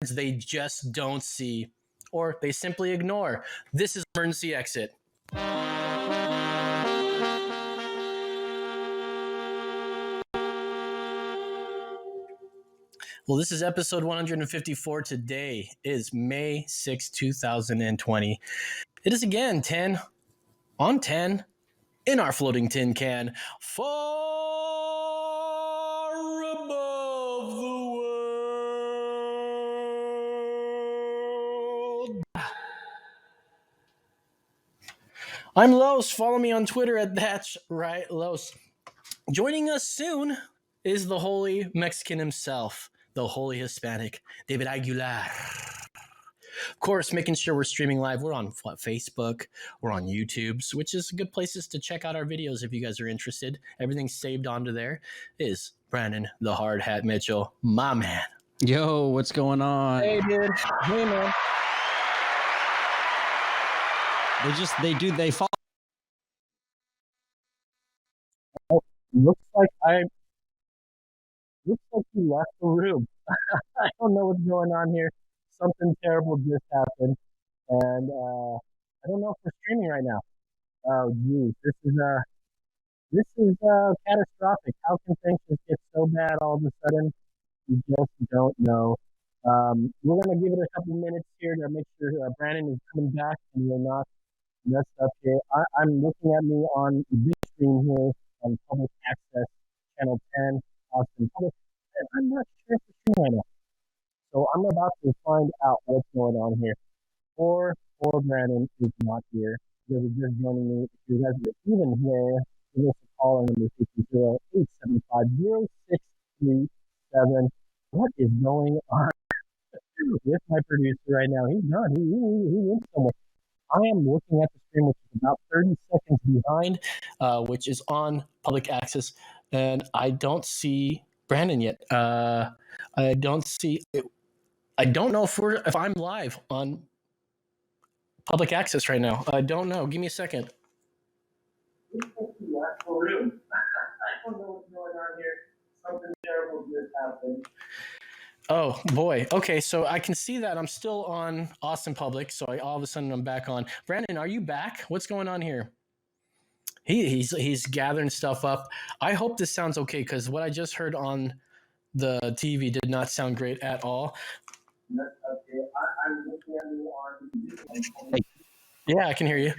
words they just don't see, or they simply ignore. This is Emergency Exit. Well, this is episode 154. Today is May 6, 2020. It is again 10 on 10 in our floating tin can, far above the world. I'm Los. Follow me on Twitter at That's Right Los. Joining us soon is the holy Mexican himself, the holy Hispanic, David Aguilar. Of course, making sure we're streaming live. We're on Facebook, we're on YouTube, which is good places to check out our videos if you guys are interested. Everything's saved onto there. Is Brandon the Hard Hat Mitchell, my man. Yo, what's going on? Hey, dude. Hey, man. They fall. Looks like you left the room. I don't know what's going on here. Something terrible just happened, and I don't know if we're streaming right now. Oh, geez, this is catastrophic. How can things just get so bad all of a sudden? You just don't know. We're gonna give it a couple minutes here to make sure Brandon is coming back and we're not messed up here. I'm looking at me on the big screen here on Public Access Channel 10, Austin Public, and I'm not sure if it's streaming right now. So I'm about to find out what's going on here. Poor Brandon is not here. He was just joining me. If you guys are even here, give us a call on number 60875-0637. What is going on with my producer right now? He's done. He went somewhere. I am looking at the screen, which is about 30 seconds behind, which is on Public Access, and I don't see Brandon yet. I don't know if I'm live on Public Access right now. I don't know. Give me a second. I don't know what's going on here. Something terrible just happened. Oh, boy. Okay, so I can see that I'm still on Austin Public, so all of a sudden I'm back on. Brandon, are you back? What's going on here? He's gathering stuff up. I hope this sounds okay, because what I just heard on the TV did not sound great at all. Okay. I'm looking at you on. Yeah, I can hear you.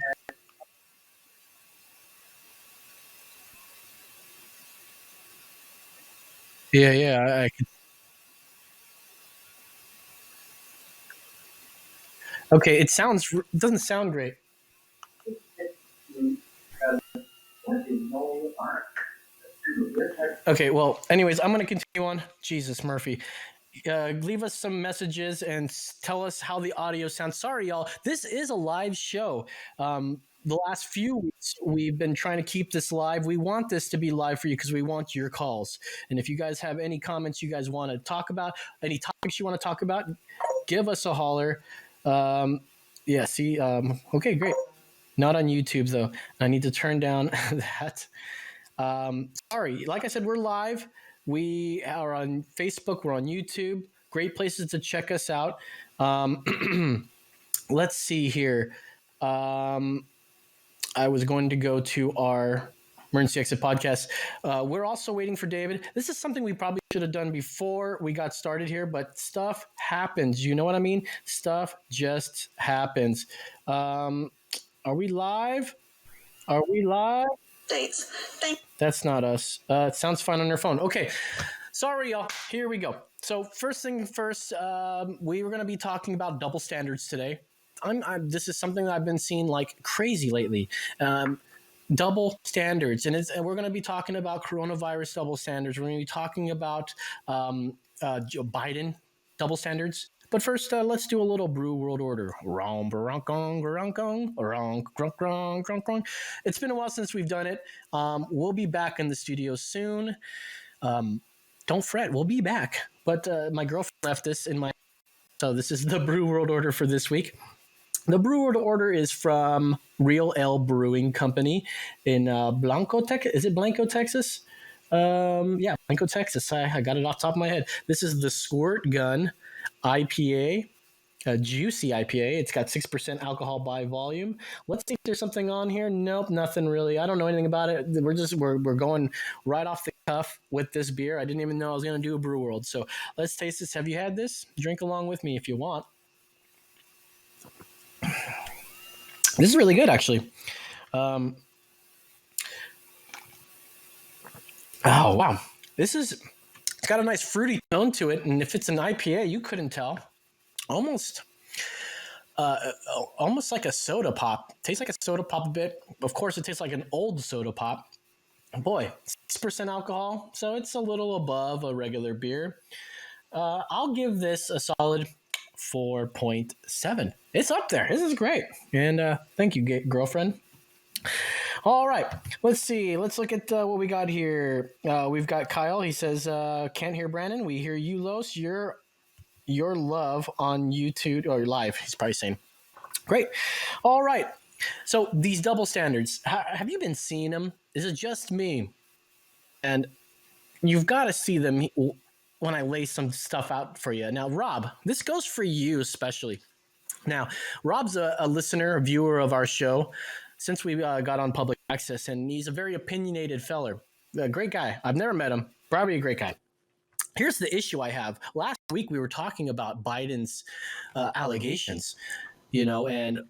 Yeah, I can. Okay, it doesn't sound great. Okay, well, anyways, I'm going to continue on. Jesus, Murphy. Leave us some messages and tell us how the audio sounds. Sorry, y'all. This is a live show. The last few weeks, we've been trying to keep this live. We want this to be live for you because we want your calls. And if you guys have any comments you guys want to talk about, any topics you want to talk about, give us a holler. Okay, great. Not on YouTube, though. I need to turn down that. Sorry. Like I said, we're live. We are on Facebook. We're on YouTube. Great places to check us out. Let's see here. I was going to go to our Emergency Exit podcast. We're also waiting for David. This is something we probably should have done before we got started here, but stuff happens. You know what I mean? Stuff just happens. Are we live? Are we live? That's not us. It sounds fine on your phone. Okay. Sorry, y'all. Here we go. So first thing first, we were going to be talking about double standards today. This is something that I've been seeing like crazy lately. Double standards, and we're going to be talking about coronavirus double standards. We're going to be talking about Joe Biden double standards. But first, let's do a little Brew World Order. It's been a while since we've done it. We'll be back in the studio soon. Don't fret, we'll be back. But my girlfriend left this in my... So this is the Brew World Order for this week. The Brew World Order is from Real Ale Brewing Company in Blanco, Texas. Is it Blanco, Texas? Yeah, Blanco, Texas. I got it off the top of my head. This is the Squirt Gun IPA, a juicy IPA. It's got 6% alcohol by volume. Let's see if there's something on here. Nope, nothing really. I don't know anything about it. We're going right off the cuff with this beer. I didn't even know I was going to do a Brew World. So let's taste this. Have you had this? Drink along with me if you want. This is really good, actually. Oh wow, it's got a nice fruity tone to it, and if it's an IPA, you couldn't tell. Almost like a soda pop. Tastes like a soda pop a bit. Of course, it tastes like an old soda pop. Boy, 6% alcohol, so it's a little above a regular beer. I'll give this a solid 4.7. It's up there. This is great. And thank you, girlfriend. All right, let's see. Let's look at what we got here. We've got Kyle. He says, "Can't hear Brandon. We hear you, Los. Your love on YouTube or live." He's probably saying, "Great." All right. So these double standards. Have you been seeing them? Is it just me? And you've got to see them when I lay some stuff out for you. Now, Rob, this goes for you especially. Now, Rob's a listener, a viewer of our show since we got on public access, and he's a very opinionated feller. A great guy. I've never met him. Probably a great guy. Here's the issue I have. Last week we were talking about Biden's allegations, and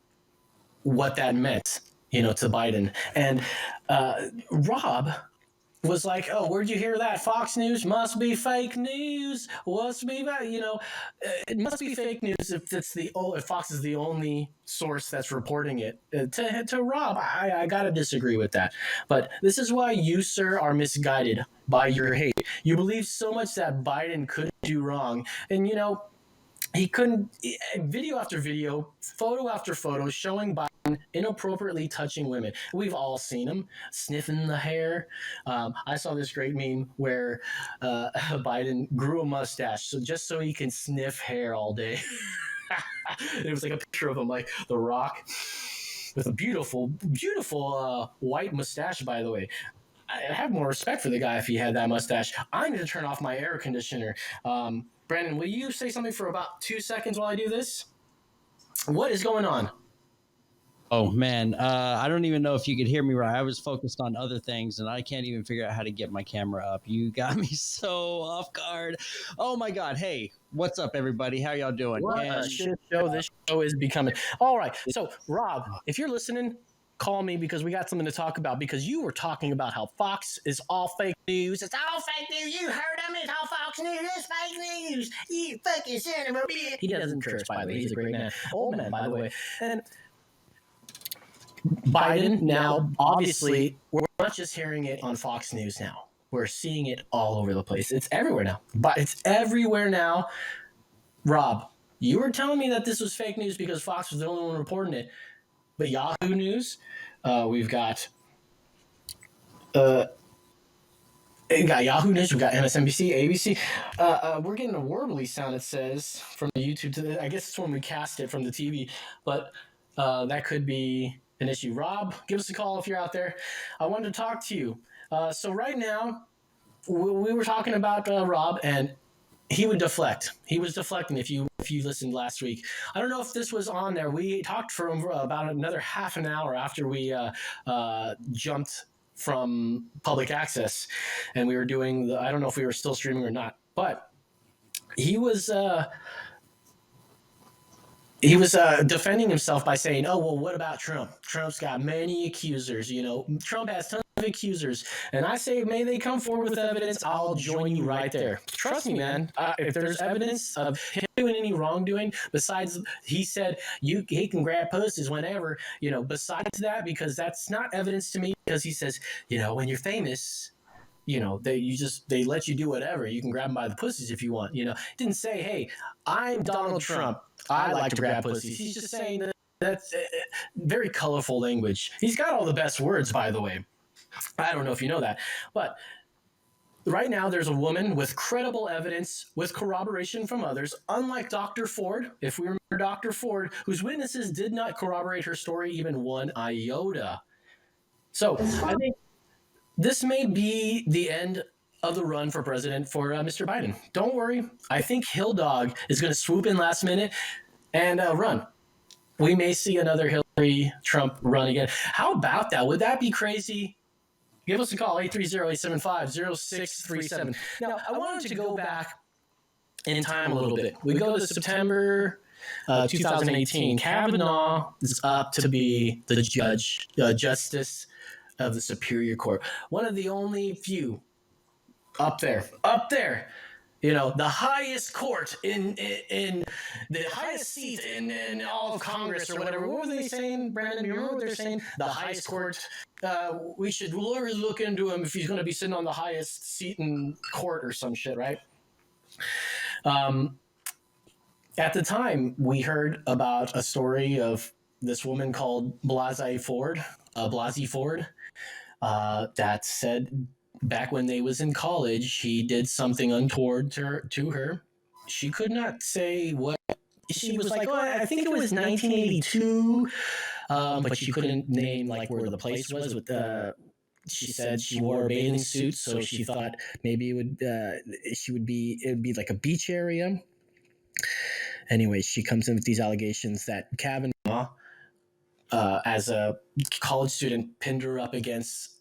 what that meant, to Biden. And Rob was like, "Oh, where'd you hear that? Fox News must be fake news. Must be, it must be fake news if Fox is the only source that's reporting it." To Rob, I gotta disagree with that. But this is why you, sir, are misguided by your hate. You believe so much that Biden couldn't do wrong, and he couldn't. Video after video, photo after photo, showing Biden inappropriately touching women. We've all seen him sniffing the hair. I saw this great meme where Biden grew a mustache just so he can sniff hair all day. It was like a picture of him, like The Rock, with a beautiful, beautiful white mustache, by the way. I have more respect for the guy if he had that mustache. I'm going to turn off my air conditioner. Brandon, will you say something for about 2 seconds while I do this? What is going on? Oh, man. I don't even know if you could hear me right. I was focused on other things, and I can't even figure out how to get my camera up. You got me so off guard. Oh, my God. Hey, what's up, everybody? How y'all doing? What a shit show this show is becoming. All right. So, Rob, if you're listening, call me because we got something to talk about, because you were talking about how Fox is all fake news. It's all fake news. You heard him. It's all Fox News. It's fake news. You fucking son of a bitch. He doesn't curse, by the way. He's a great man. Old man, by the way. And Biden now, obviously, we're not just hearing it on Fox News now. We're seeing it all over the place. It's everywhere now. But it's everywhere now. Rob, you were telling me that this was fake news because Fox was the only one reporting it. But Yahoo News, we've got Yahoo News, we've got MSNBC, ABC. We're getting a warbly sound, it says, from the YouTube. I guess it's when we cast it from the TV, but that could be an issue. Rob, give us a call if you're out there. I wanted to talk to you. So right now, we were talking about Rob, and he would deflect. He was deflecting if you listened last week. I don't know if this was on there. We talked for about another half an hour after we jumped from public access, and we were doing I don't know if we were still streaming or not, but he was defending himself by saying, "Oh, well, what about Trump? Trump's got many accusers. Trump has tons of accusers." And I say, may they come forward with evidence. I'll join you right there. Trust me, man. If there's evidence of him doing any wrongdoing, besides he said he can grab pussies whenever, besides that, because that's not evidence to me, because he says, when you're famous, they let you do whatever. You can grab them by the pussies if you want. Didn't say, "Hey, I'm Donald Trump. I like to grab pussies." He's just saying that's very colorful language. He's got all the best words, by the way. I don't know if you know that, but right now there's a woman with credible evidence, with corroboration from others, unlike Dr. Ford, if we remember Dr. Ford, whose witnesses did not corroborate her story even one iota. So I think this may be the end of the run for president for Mr. Biden. Don't worry. I think Hill Dog is going to swoop in last minute and run. We may see another Hillary Trump run again. How about that? Would that be crazy? Give us a call, 830-875-0637. Now, I wanted to go back in time a little bit. We go to September 2018. Kavanaugh is up to be the justice of the Superior Court. One of the only few up there, the highest court in the highest seat in all of Congress or whatever. What were they saying, Brandon? You remember what they're saying? The highest court. We should really look into him if he's going to be sitting on the highest seat in court or some shit, right? At the time, we heard about a story of this woman called Blasey Ford, that said back when they was in college, he did something untoward to her. She could not say what. She was like, I think it was 1982, but she couldn't name like where the place was. She said she wore a bathing suit, so she thought maybe it would be like a beach area. Anyway, she comes in with these allegations that Kavanaugh, as a college student, pinned her up against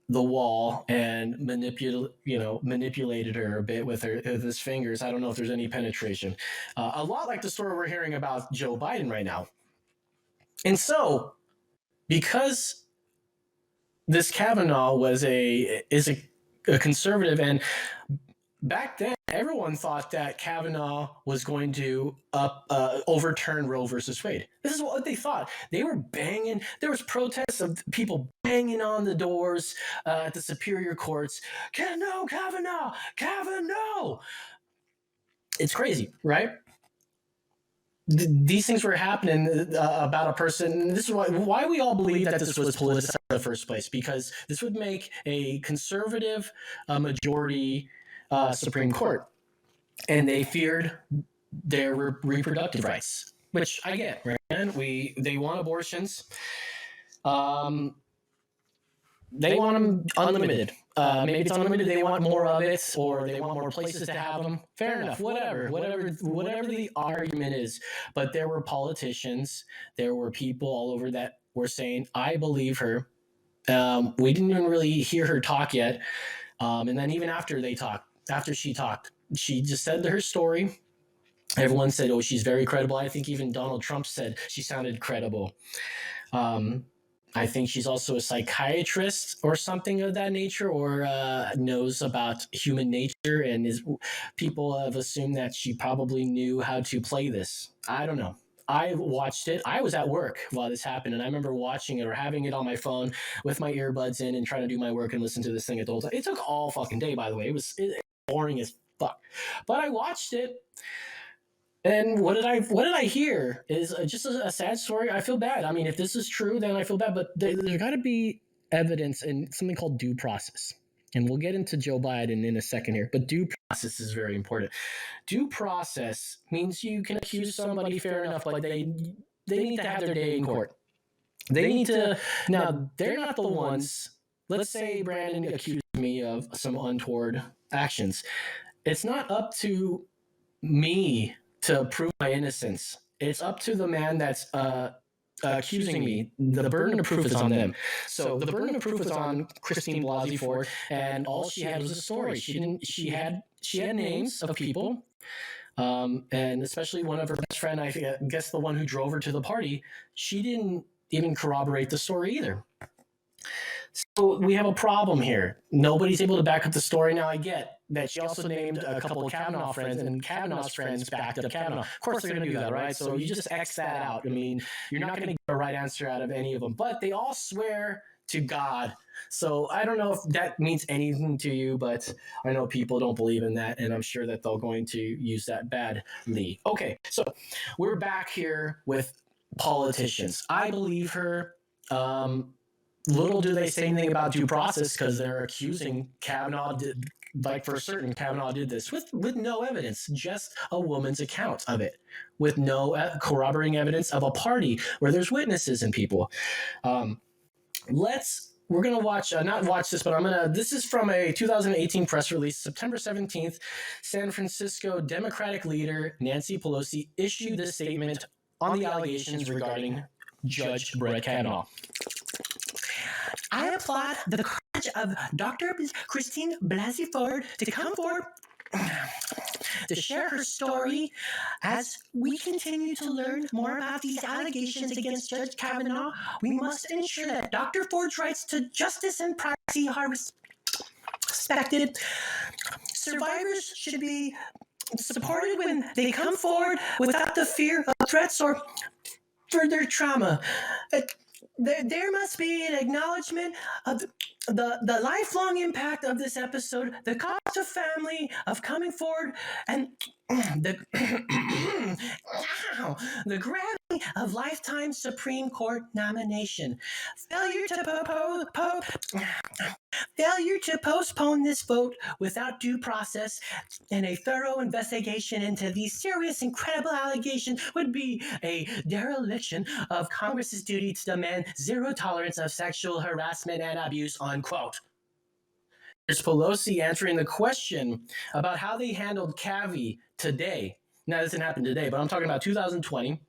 the wall and manipulated her a bit with his fingers. I don't know if there's any penetration. A lot like the story we're hearing about Joe Biden right now. And so, because this Kavanaugh is a conservative, and back then everyone thought that Kavanaugh was going to overturn Roe versus Wade. This is what they thought. They were banging. There was protests of people banging on the doors at the superior courts. Kavanaugh. It's crazy, right? These things were happening about a person. This is why we all believe that this was politicized in the first place, because this would make a conservative majority Supreme Court, and they feared their reproductive rights, which I get, right? And they want abortions. They want them unlimited. Maybe it's unlimited. They want more of it, or they want more places to have them. Fair enough. Whatever the argument is. But there were politicians, there were people all over that were saying, "I believe her." We didn't even really hear her talk yet, and then even after she talked, she just said her story. Everyone said, "Oh, she's very credible." I think even Donald Trump said she sounded credible. I think she's also a psychiatrist or something of that nature, or knows about human nature, and people have assumed that she probably knew how to play this. I don't know. I watched it. I was at work while this happened, and I remember watching it or having it on my phone with my earbuds in and trying to do my work and listen to this thing at the whole time. It took all fucking day, by the way. It was boring as fuck, but I watched it. And what did I hear is just a sad story. I feel bad. I mean, if this is true, then I feel bad. But there's got to be evidence in something called due process. And we'll get into Joe Biden in a second here. But due process is very important. Due process means you can accuse somebody fair enough, but they need to have their day in court. They need to. Now, they're not the ones. Let's say Brandon accused me of some untoward actions. It's not up to me to prove my innocence. It's up to the man that's accusing me. The burden of proof is on them. So the burden of proof is on Christine Blasey Ford, and all she had was a story. She had names of people, and especially one of her best friend, I guess the one who drove her to the party. She didn't even corroborate the story either. So we have a problem here. Nobody's able to back up the story. Now I get that she also named a couple of Kavanaugh friends, and Kavanaugh's friends backed up Kavanaugh. Of course they're going to do that, right? So you just X that out. I mean, you're not going to get a right answer out of any of them, but they all swear to God. So I don't know if that means anything to you, but I know people don't believe in that, and I'm sure that they're going to use that badly. Okay, so we're back here with politicians. I believe her. Little do they say anything about due process, because they're accusing Kavanaugh, for certain, Kavanaugh did this with no evidence, just a woman's account of it, with no corroborating evidence of a party where there's witnesses and people. Let's we're gonna watch not watch this, but this is from a 2018 press release, September 17th. San Francisco Democratic leader Nancy Pelosi issued this statement on the allegations regarding Judge Brett Kavanaugh. I applaud the courage of Dr. Christine Blasey Ford to come forward to share her story. As we continue to learn more about these allegations against Judge Kavanaugh, we must ensure that Dr. Ford's rights to justice and privacy are respected. Survivors should be supported when they come forward without the fear of threats or further trauma. There must be an acknowledgement of the lifelong impact of this episode, the cost of family, of coming forward, and the gravity of lifetime Supreme Court nomination. Failure to postpone this vote without due process and a thorough investigation into these serious and credible allegations would be a dereliction of Congress's duty to demand zero tolerance of sexual harassment and abuse, unquote. There's Pelosi answering the question about how they handled Cavi today. Now, this didn't happen today, but I'm talking about 2020,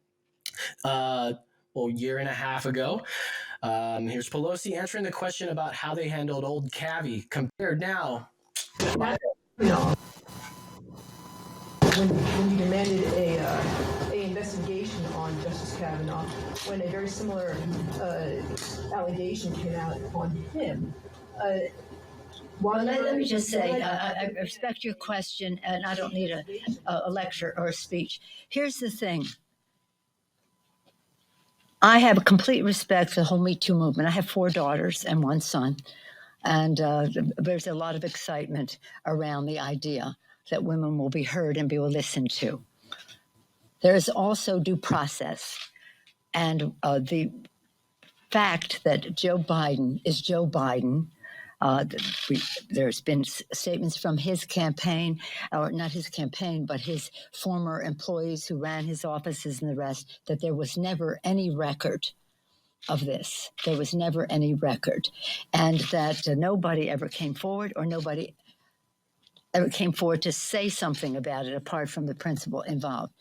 a year and a half ago. Here's Pelosi answering the question about how they handled old Cavi compared now. No. When you demanded a investigation on Justice Kavanaugh, when a very similar allegation came out on him. Well, let me just say, I respect your question, and I don't need a lecture or a speech. Here's the thing. I have a complete respect for the whole Me Too movement. I have 4 daughters and 1 son, and there's a lot of excitement around the idea that women will be heard and be listened to. There is also due process, and the fact that Joe Biden is Joe Biden. There's been statements from his campaign, or not his campaign, but his former employees who ran his offices and the rest, that there was never any record of this. There was never any record. And that nobody ever came forward, or nobody ever came forward to say something about it apart from the principal involved.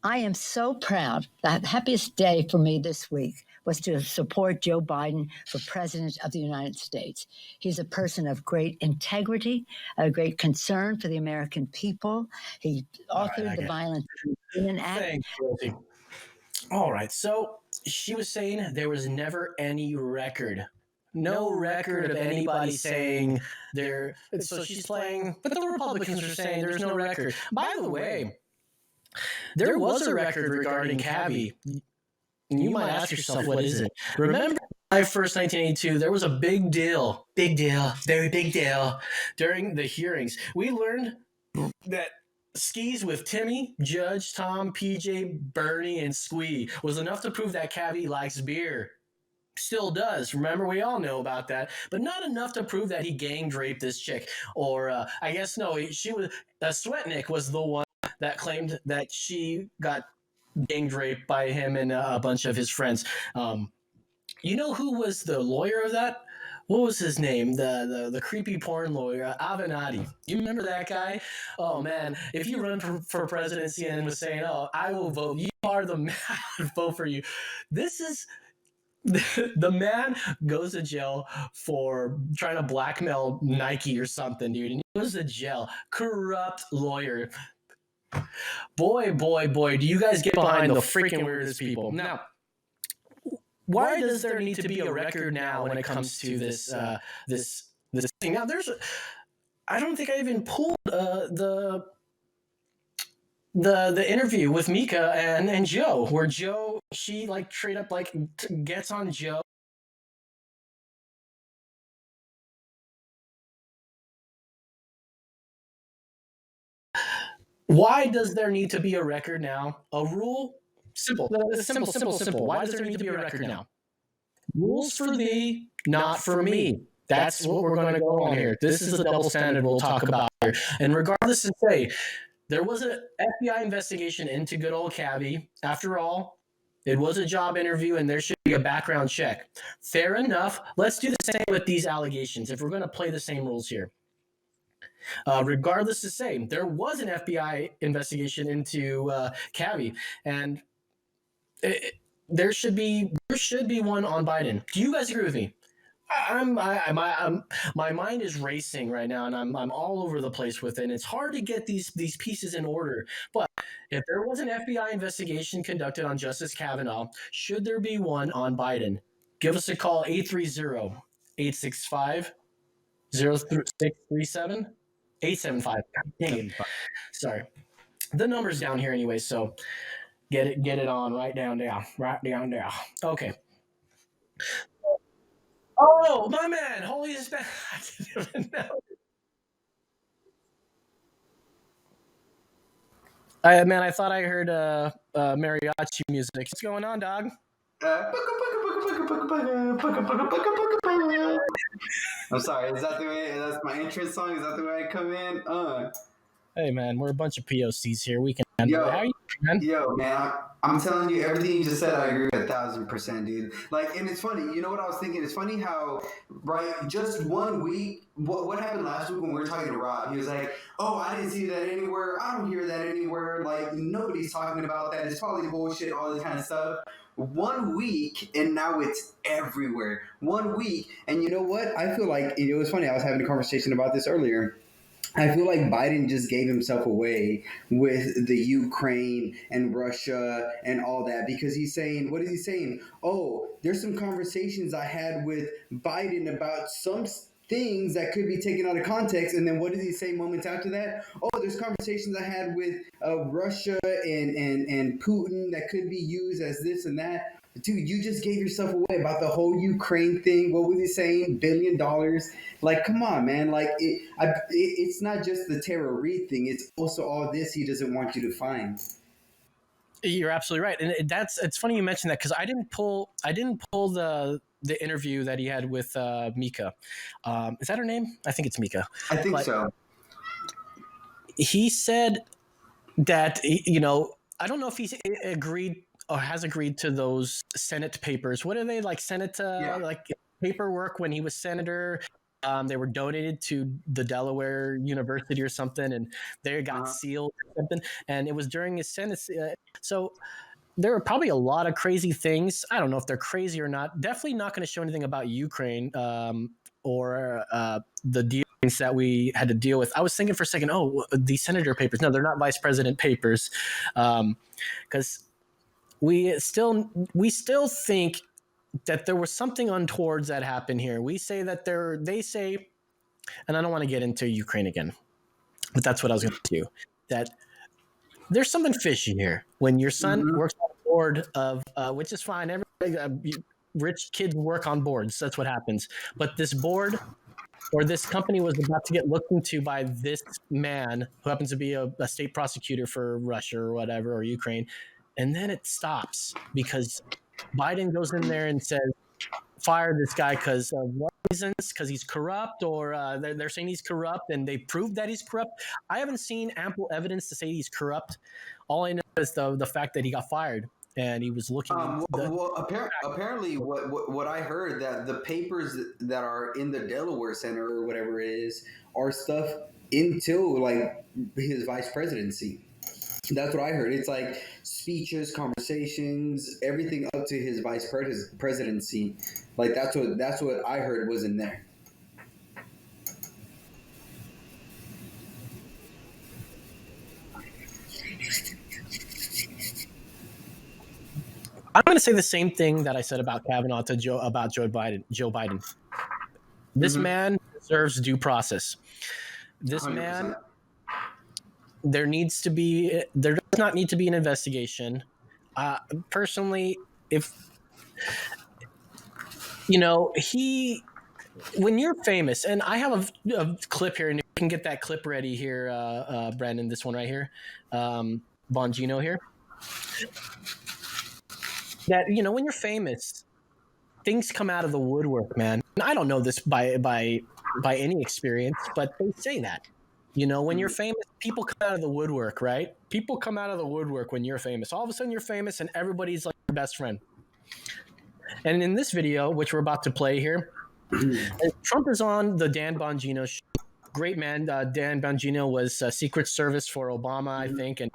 I am so proud. The happiest day for me this week was to support Joe Biden for President of the United States. He's a person of great integrity, a great concern for the American people. He authored the Violence Against Women Act. Thanks, Rosie. All right, so she was saying there was never any record. No record of anybody saying there. So she's playing, but the Republicans are saying there's no record. By the way, there was a record regarding Cavi. You might ask yourself, what is it? Remember July 1st, 1982, there was a big deal, very big deal during the hearings. We learned that skis with Timmy, Judge, Tom, PJ, Bernie, and Squee was enough to prove that Cavi likes beer. Still does. Remember, we all know about that, but not enough to prove that he gang raped this chick. Or I guess no, she was. Sweatnick was the one that claimed that she got gang raped by him and a bunch of his friends. You know who was the lawyer of that? What was his name? The creepy porn lawyer, Avenatti. You remember that guy? Oh man, if you run for presidency and was saying, "Oh, I will vote," you are the man. I vote for you. This is. The man goes to jail for trying to blackmail Nike or something, dude. And he goes to jail. Corrupt lawyer. Boy, do you guys get behind the freaking weirdest people. Now, why does there need to be a record now when it comes to this thing? Now, I don't think I even pulled the interview with Mika and Joe, where Joe, she like straight up like gets on Joe. Why does there need to be a record now? A rule? Simple. Simple. Why does there need to be a record now? Rules for thee, not for me. That's what we're going to go on here. This is the double standard we'll talk about here. And regardless to say, there was an FBI investigation into good old Cavi. After all, It was a job interview, and there should be a background check. Fair enough. Let's do the same with these allegations if we're going to play the same rules here. Regardless the same, there was an FBI investigation into Cavi, and there should be one on Biden. Do you guys agree with me? My mind is racing right now, and I'm all over the place with it. And it's hard to get these pieces in order. But if there was an FBI investigation conducted on Justice Kavanaugh, should there be one on Biden? Give us a call, 830-865-0637. 875. Dang it. Sorry. The number's down here anyway, so get it on right down there. Okay. Oh, my man. Holy Hispanic. I didn't even know. I thought I heard mariachi music. What's going on, dog? I'm sorry, is that the way? That's my entrance song? Is that the way I come in? Hey, man, we're a bunch of POCs here. We can handle it. How are you, man? Yo, man, I'm telling you, everything you just said, I agree 1,000%, dude. Like, and it's funny. You know what I was thinking? It's funny how, right, just 1 week, what happened last week when we were talking to Rob? He was like, oh, I didn't see that anywhere. I don't hear that anywhere. Like, nobody's talking about that. It's probably bullshit, all this kind of stuff. 1 week, and now it's everywhere. 1 week. And you know what? I feel like, it was funny. I was having a conversation about this earlier. I feel like Biden just gave himself away with the Ukraine and Russia and all that, because he's saying, what is he saying? Oh, there's some conversations I had with Biden about some things that could be taken out of context. And then what does he say moments after that? Oh, there's conversations I had with Russia and Putin that could be used as this and that. Dude, you just gave yourself away about the whole Ukraine thing. What was he saying? $1 billion? Like, come on, man. Like, it's not just the Tara Reid thing. It's also all this he doesn't want you to find. You're absolutely right, and it's funny you mentioned that, because I didn't pull the interview that he had with Mika. Is that her name? I think it's Mika. I think so. He said that, you know, I don't know if he's agreed or has agreed to those Senate papers. What are they, like Senate like paperwork when he was senator? They were donated to the Delaware University or something, and they got sealed or something. And it was during his Senate. So there are probably a lot of crazy things. I don't know if they're crazy or not. Definitely not going to show anything about Ukraine or the dealings that we had to deal with. I was thinking for a second, the senator papers. No, they're not vice president papers, because we still think that there was something untowards that happened here. We say that they say, and I don't want to get into Ukraine again, but that's what I was going to do, that there's something fishy here. When your son works on a board of, which is fine, everybody, rich kids work on boards. That's what happens. But this board or this company was about to get looked into by this man who happens to be a state prosecutor for Russia or whatever, or Ukraine. And then it stops because Biden goes in there and says, fire this guy because of what reasons? Because he's corrupt, or they're saying he's corrupt, and they proved that he's corrupt. I haven't seen ample evidence to say he's corrupt. All I know is the fact that he got fired and he was looking. Apparently, what I heard, that the papers that are in the Delaware Center or whatever it is are stuff until like his vice presidency. That's what I heard. It's like speeches, conversations, everything up to his vice presidency. Like that's what I heard was in there. I'm going to say the same thing that I said about Kavanaugh to Joe Biden. This man deserves due process. This 100%. Man. There does not need to be an investigation. Personally, if you know, when you're famous, and I have a clip here, and you can get that clip ready here, Brandon, this one right here, Bongino here, that, you know, when you're famous, things come out of the woodwork, man. And I don't know this by any experience, but they say that. You know, when you're famous, people come out of the woodwork, right? People come out of the woodwork when you're famous. All of a sudden you're famous and everybody's like best friend. And in this video, which we're about to play here, Trump is on the Dan Bongino show. Great man. Dan Bongino was Secret Service for Obama, I think, and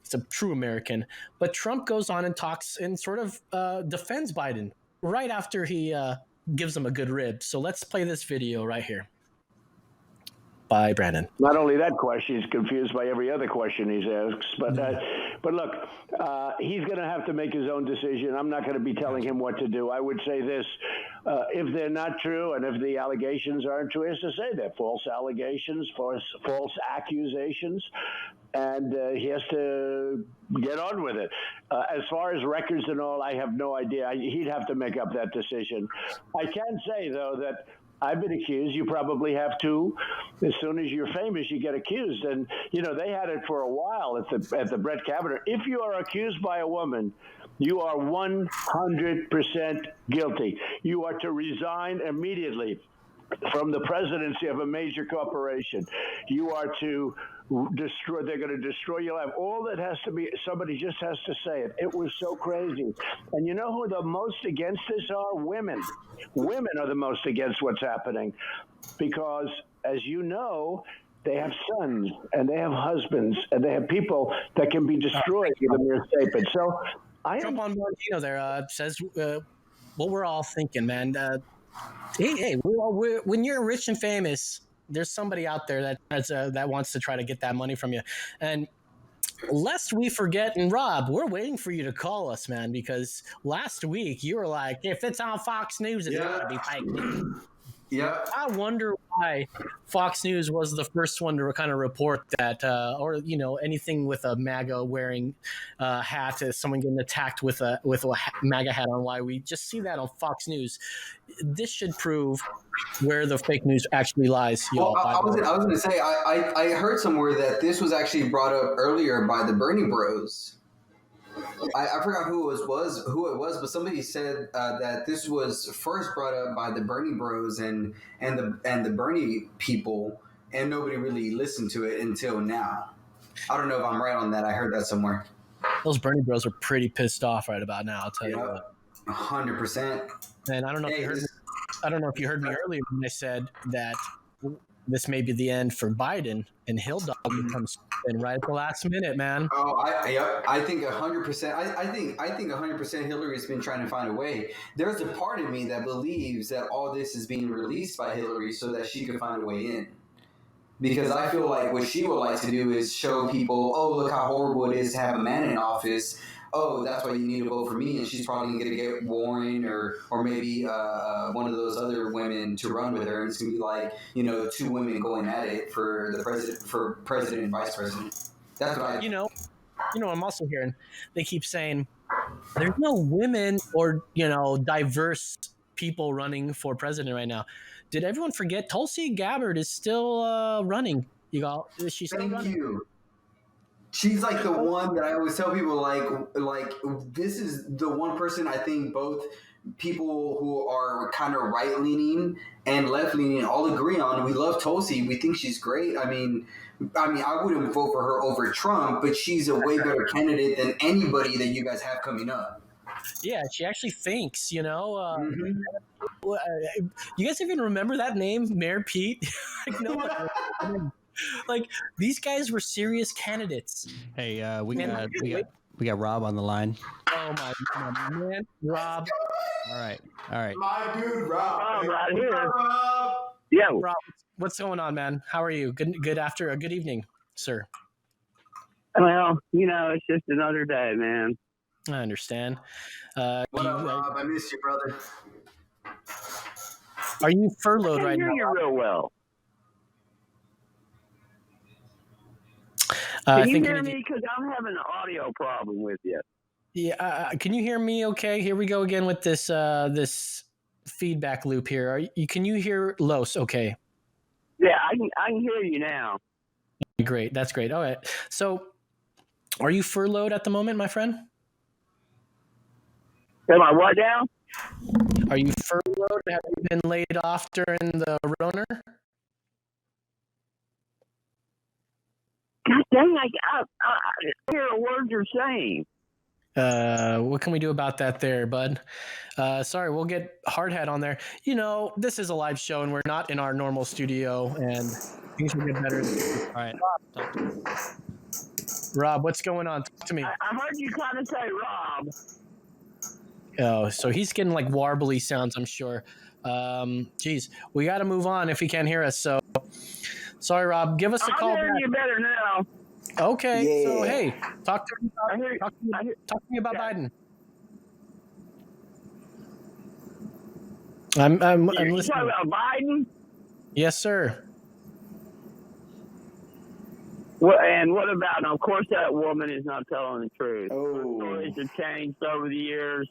he's a true American. But Trump goes on and talks and sort of defends Biden right after he gives him a good rib. So let's play this video right here by Brandon. Not only that question, he's confused by every other question he's asked. But look, he's going to have to make his own decision. I'm not going to be telling him what to do. I would say this: if they're not true, and if the allegations aren't true, he has to say they're false allegations, false accusations, and he has to get on with it. As far as records and all, I have no idea. He'd have to make up that decision. I can say, though, that I've been accused. You probably have too. As soon as you're famous, you get accused. And, you know, they had it for a while at the Brett Kavanaugh. If you are accused by a woman, you are 100% guilty. You are to resign immediately from the presidency of a major corporation. You are to destroy, they're going to destroy your life. All that has to be, somebody just has to say it. It was so crazy. And you know who the most against this are? Women. Women are the most against what's happening because, as you know, they have sons and they have husbands and they have people that can be destroyed with a mere statement. So Trump on Bongino there says what we're all thinking, man. Hey, when you're rich and famous, there's somebody out there that wants to try to get that money from you. And lest we forget, and Rob, we're waiting for you to call us, man, because last week you were like, if it's on Fox News, it's got to be fake news. Yeah. I wonder why Fox News was the first one to kind of report that, or, you know, anything with a MAGA wearing hat, someone getting attacked with a MAGA hat on. Why we just see that on Fox News. This should prove where the fake news actually lies. Well, I was going to say, I heard somewhere that this was actually brought up earlier by the Bernie Bros. I forgot who it was, but somebody said that this was first brought up by the Bernie Bros and the Bernie people, and nobody really listened to it until now. I don't know if I'm right on that. I heard that somewhere. Those Bernie Bros are pretty pissed off right about now. I'll tell you what. 100%. And I don't know if you heard me earlier when I said that this may be the end for Biden, and Hill Dog becomes in right at the last minute, man. Oh, I think 100%. I think 100% Hillary's been trying to find a way. There's a part of me that believes that all this is being released by Hillary so that she can find a way in. Because I feel like what she would like to do is show people, oh, look how horrible it is to have a man in office. Oh, that's why you need to vote for me. And she's probably going to get Warren or maybe one of those other women to run with her. And it's going to be like, you know, two women going at it for the president and vice president. That's what I. You know, I'm also hearing they keep saying there's no women or, you know, diverse people running for president right now. Did everyone forget Tulsi Gabbard is still running? Is she still running? Thank you. She's like the one that I always tell people, like this is the one person I think both people who are kind of right-leaning and left-leaning all agree on. We love Tulsi. We think she's great. I mean, I wouldn't vote for her over Trump, but she's a way better candidate than anybody that you guys have coming up. Yeah, she actually thinks, you know. You guys even remember that name, Mayor Pete? Like, no. Like, these guys were serious candidates. Hey, we got Rob on the line. Oh my man, Rob. All right. My dude, Rob. Right here. Yeah. Rob, what's going on, man? How are you? Good evening, sir. Well, you know, it's just another day, man. I understand. What up, Rob? I miss you, brother. Are you furloughed right now? I hear you real well. Can you hear me? Because I'm having an audio problem with you. Yeah. Can you hear me? Okay. Here we go again with this this feedback loop here. Can you hear Los? Okay. Yeah, I can hear you now. Great. That's great. All right. So, are you furloughed at the moment, my friend? Am I what now? Are you furloughed? Have you been laid off during the Rona? God dang, I hear a word you're saying. What can we do about that there, bud? Sorry, we'll get Hardhead on there. You know, this is a live show and we're not in our normal studio, and things will get better. All right. Rob, what's going on? Talk to me. I heard you kind of say Rob. Oh, so he's getting like warbly sounds, I'm sure. Geez, we got to move on if he can't hear us. So, sorry, Rob. Give us a call I'm hearing back. you better now. Okay, so Yeah. hey, talk to me about Biden. I'm You listening. talking about Biden? Yes, sir. And what about? Of course, that woman is not telling the truth. Oh. Stories have changed over the years.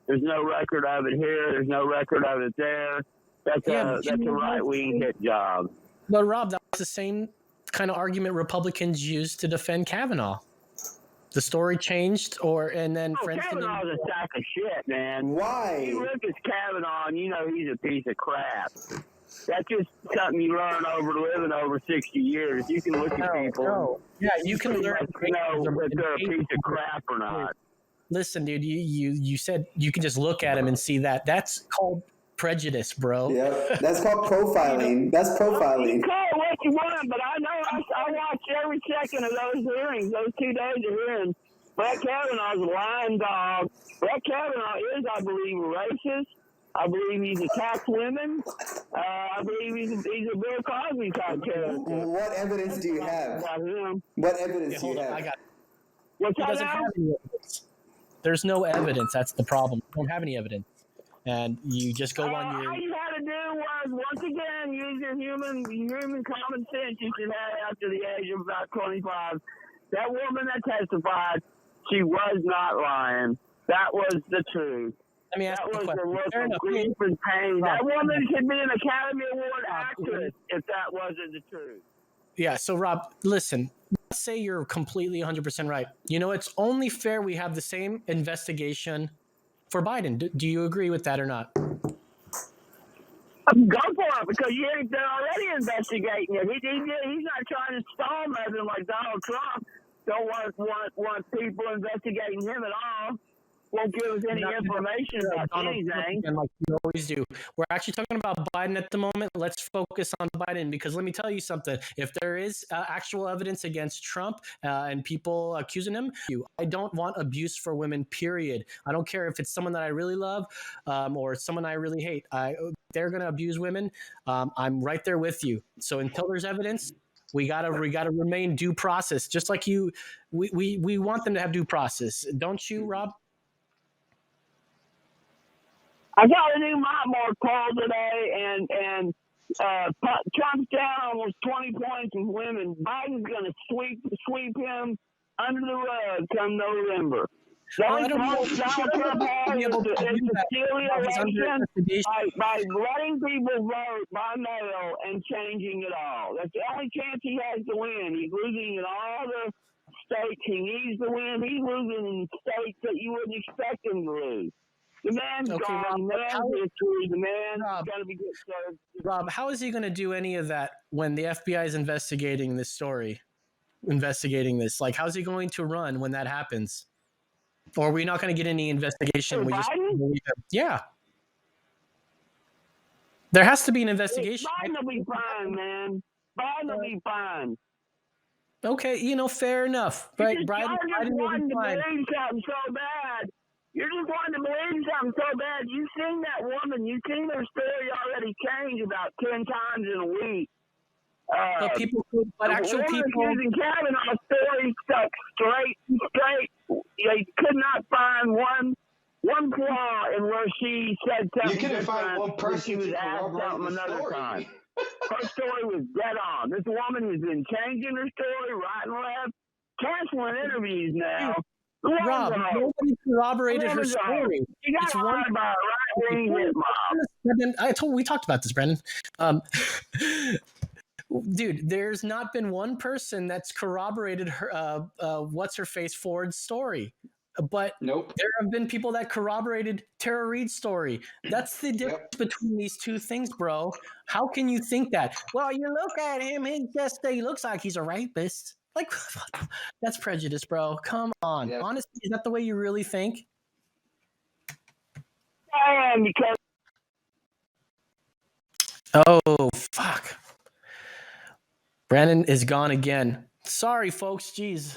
There's no record of it here. There's no record of it there. That's a right wing hit job. But Rob, that was the same kind of argument Republicans used to defend Kavanaugh. The story changed, and then Kavanaugh's a sack of shit, man. Why? You look at Kavanaugh, and you know he's a piece of crap. That's just something you learn over living over 60 years. You can look at people. No. Yeah, you can learn. Know if they're a piece of crap or not. Listen, dude, you said you can just look at him and see that. That's called prejudice, bro. Yep. That's called profiling. That's profiling. You call it what you want, but I know I watched every second of those hearings, those 2 days of hearings. Brett Kavanaugh's a lying dog. Brett Kavanaugh is, I believe, racist. I believe he's attacked women. I believe he's a Bill Cosby type character. What evidence do you have? About him. What evidence do Hold you on, have? I got. What's He that doesn't now? have any evidence. There's no evidence. That's the problem. You don't have any evidence, and you just go on All your. you had to do was, once again, use your human common sense you should have after the age of about 25. That woman that testified, she was not lying. That was the truth. Let me ask That you a was the question. look Fair of enough. grief and pain. Rob, That woman should be an Academy Award actress if that wasn't the truth. Yeah. So Rob, listen. Let's say you're completely 100% right. You know, it's only fair we have the same investigation for Biden. Do you agree with that or not? Go for it, because they're already investigating it. He's not trying to stall nothing like Donald Trump. Don't want people investigating him at all. Won't give us any information about anything. Like you always do. We're actually talking about Biden at the moment. Let's focus on Biden, because let me tell you something. If there is actual evidence against Trump and people accusing him, I don't want abuse for women, period. I don't care if it's someone that I really love or someone I really hate. They're going to abuse women. I'm right there with you. So until there's evidence, we gotta remain due process. Just like you, we want them to have due process. Don't you, Rob? I got a new Montmore call today, and Trump's down almost 20 points with women. Biden's going to sweep him under the rug come November. Donald Trump has to steal the election by letting people vote by mail and changing it all. That's the only chance he has to win. He's losing in all the states he needs to win. He's losing in states that you wouldn't expect him to lose. The man's gone. The man's history. The man's got to be good served. Rob, how is he going to do any of that when the FBI is investigating this story? Investigating this? Like, how's he going to run when that happens? Or are we not going to get any investigation? We just believe him? Yeah. There has to be an investigation. Biden will be fine, man. Biden will be fine. Okay, fair enough. Right, Biden will be fine. Believe something so bad. You're just wanting to believe something so bad. You've seen that woman. You've seen her story already change about 10 times in a week. But actual people using Kavanaugh's story stuck straight. They could not find one flaw in where she said something. You couldn't find one person she was to asked corroborate something the another story. time. Her story was dead on. This woman has been changing her story right and left, canceling interviews now. Rob, nobody corroborated her story. She got hired by a right-wing hit mob. We talked about this, Brendan. Dude, there's not been one person that's corroborated her, what's-her-face Ford's story. But nope. There have been people that corroborated Tara Reid's story. That's the difference between these two things, bro. How can you think that? Well, you look at him, he looks like he's a rapist. Like, that's prejudice, bro. Come on. Yeah. Honestly, is that the way you really think? I am because Oh, fuck. Brandon is gone again. Sorry, folks. Jeez.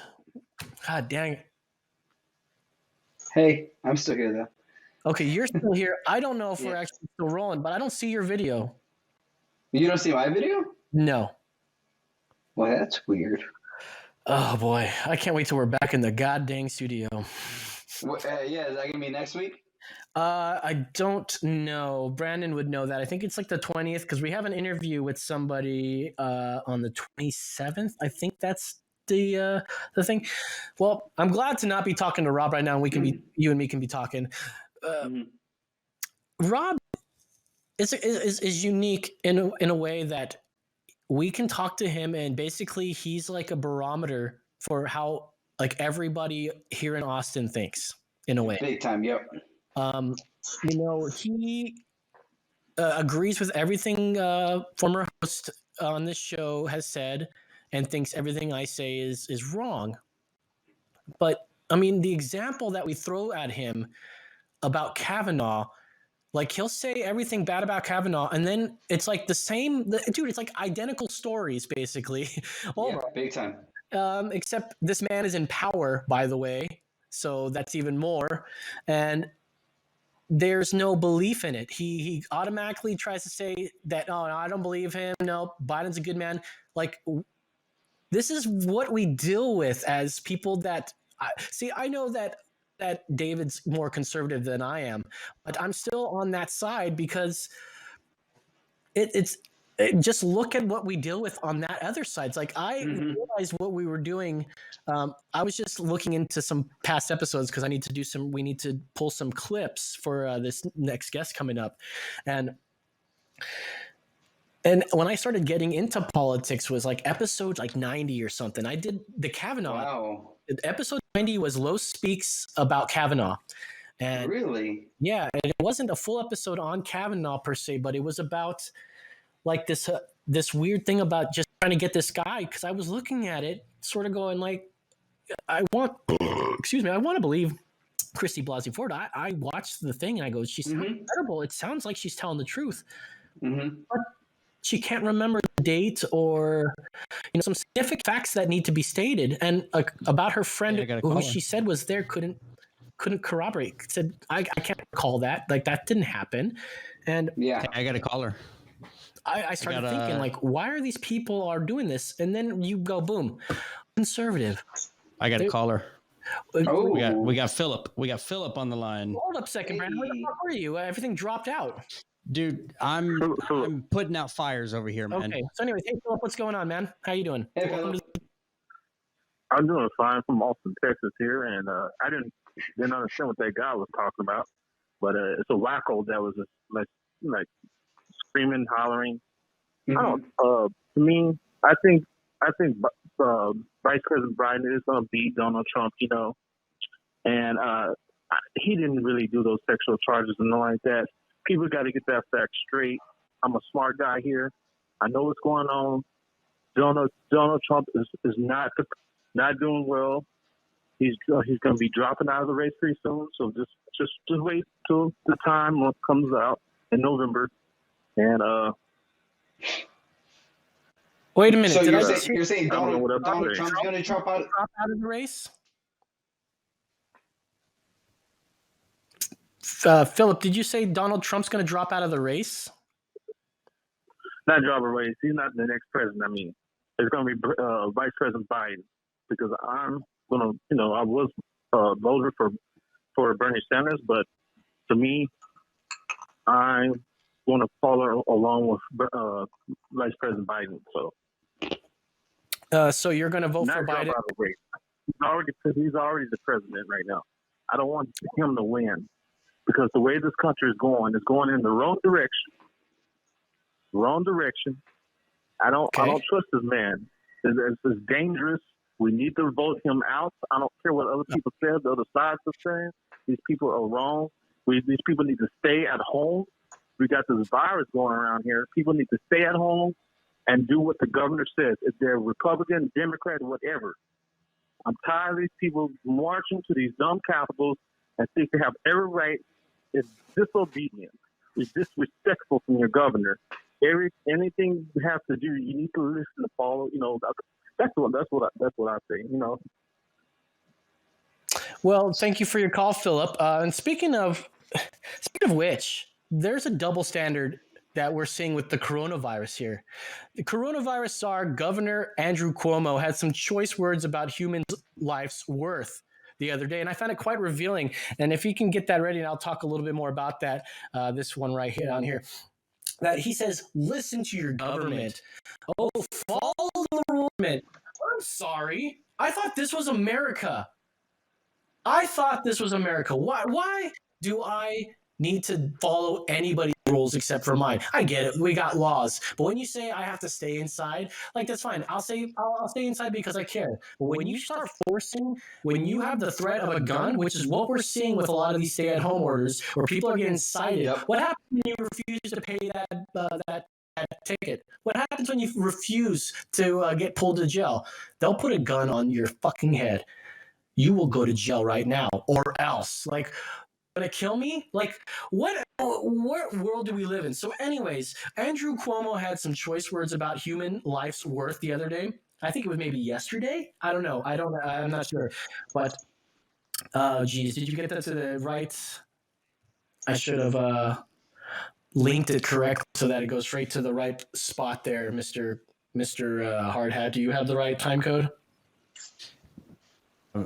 God dang it. Hey, I'm still here though. Okay, you're still here. I don't know if we're Yeah. actually still rolling, but I don't see your video. You don't see my video? No. Well, that's weird. Oh, boy. I can't wait till we're back in the goddamn studio. Yeah, is that gonna be next week? I don't know. Brandon would know that. I think it's like the 20th because we have an interview with somebody on the 27th. I think that's the thing. Well, I'm glad to not be talking to Rob right now. And we can be you and me can be talking. Rob is unique in a way that we can talk to him, and basically he's like a barometer for how like everybody here in Austin thinks in a way. Big time. Yep. He agrees with everything former host on this show has said and thinks everything I say is wrong. But I mean, the example that we throw at him about Kavanaugh, like he'll say everything bad about Kavanaugh, and then it's like the same, dude. It's like identical stories, basically. Yeah, big time. Except this man is in power, by the way, so that's even more. And there's no belief in it. He automatically tries to say that, oh, no, I don't believe him. No, Biden's a good man. Like, this is what we deal with as people that see. I know that David's more conservative than I am, but I'm still on that side because it's just look at what we deal with on that other side. It's like I realized what we were doing. I was just looking into some past episodes because we need to pull some clips for this next guest coming up. And when I started getting into politics was like episode like 90 or something. I did the Kavanaugh. Wow. Episode 90 was Lowe Speaks about Kavanaugh. And really? Yeah. And it wasn't a full episode on Kavanaugh per se, but it was about like this weird thing about just trying to get this guy. Cause I was looking at it sort of going like, I want to believe Christy Blasey Ford. I watched the thing and I go, she sounds incredible. It sounds like she's telling the truth. But she can't remember the date or some significant facts that need to be stated. And about her friend who she said was there couldn't corroborate. Said I can't recall that. Like that didn't happen. And yeah, I got to call her. I started thinking like, why are these people are doing this? And then you go, boom, conservative. I got to call her. Oh. We got Philip. We got Philip on the line. Hold up a second, Brandon. Where the fuck were you? Everything dropped out. Dude, I'm putting out fires over here, man. Okay. So anyways, hey Philip, what's going on, man? How you doing? Hey, Philip. I'm doing fine from Austin, Texas here, and I didn't understand what that guy was talking about, but it's a wacko that was just like screaming, hollering. I don't. To me, I think Vice President Biden is going to beat Donald Trump, and he didn't really do those sexual charges and nothing like that. People got to get that fact straight. I'm a smart guy here. I know what's going on. Donald Trump is not doing well. He's going to be dropping out of the race pretty soon. So just wait till the time comes out in November. And wait a minute. So you're saying Donald Trump's going to drop out of the race? Philip, did you say Donald Trump's going to drop out of the race? Not drop a race. He's not the next president. I mean, it's going to be Vice President Biden because I'm going to, I was voted for Bernie Sanders, but to me, I'm going to follow along with Vice President Biden. So you're going to vote for Biden? Out of the race. He's already the president right now. I don't want him to win. Because the way this country is going in the wrong direction. I don't trust this man. It's dangerous. We need to vote him out. I don't care what other people say, the other sides are saying. These people are wrong. These people need to stay at home. We got this virus going around here. People need to stay at home and do what the governor says. If they're Republican, Democrat, whatever. I'm tired of these people marching to these dumb capitals and think they have every right. It's disobedient. It's disrespectful from your governor. Anything you have to do, you need to listen to follow. That's what I say. Well, thank you for your call, Philip. And speaking of which, there's a double standard that we're seeing with the coronavirus here. The coronavirus czar, Governor Andrew Cuomo, had some choice words about human life's worth the other day, and I found it quite revealing. And if you can get that ready, and I'll talk a little bit more about that, this one right here on here, that he says, listen to your government. Oh, follow the government. I'm sorry. I thought this was America. Why do I need to follow anybody's rules except for mine? I get it. We got laws. But when you say I have to stay inside, like, that's fine. I'll stay inside because I care. But when you start forcing, when you have the threat of a gun, which is what we're seeing with a lot of these stay-at-home orders, where people are getting cited, what happens when you refuse to pay that ticket? What happens when you refuse to get pulled to jail? They'll put a gun on your fucking head. You will go to jail right now, or else. Like, gonna kill me? Like, what world do we live in? So anyways, Andrew Cuomo had some choice words about human life's worth the other day. I think it was maybe yesterday. I don't know. I'm not sure. But, geez, did you get that to the right? I should have linked it correctly so that it goes straight to the right spot there, Mr. Hardhat. Do you have the right time code?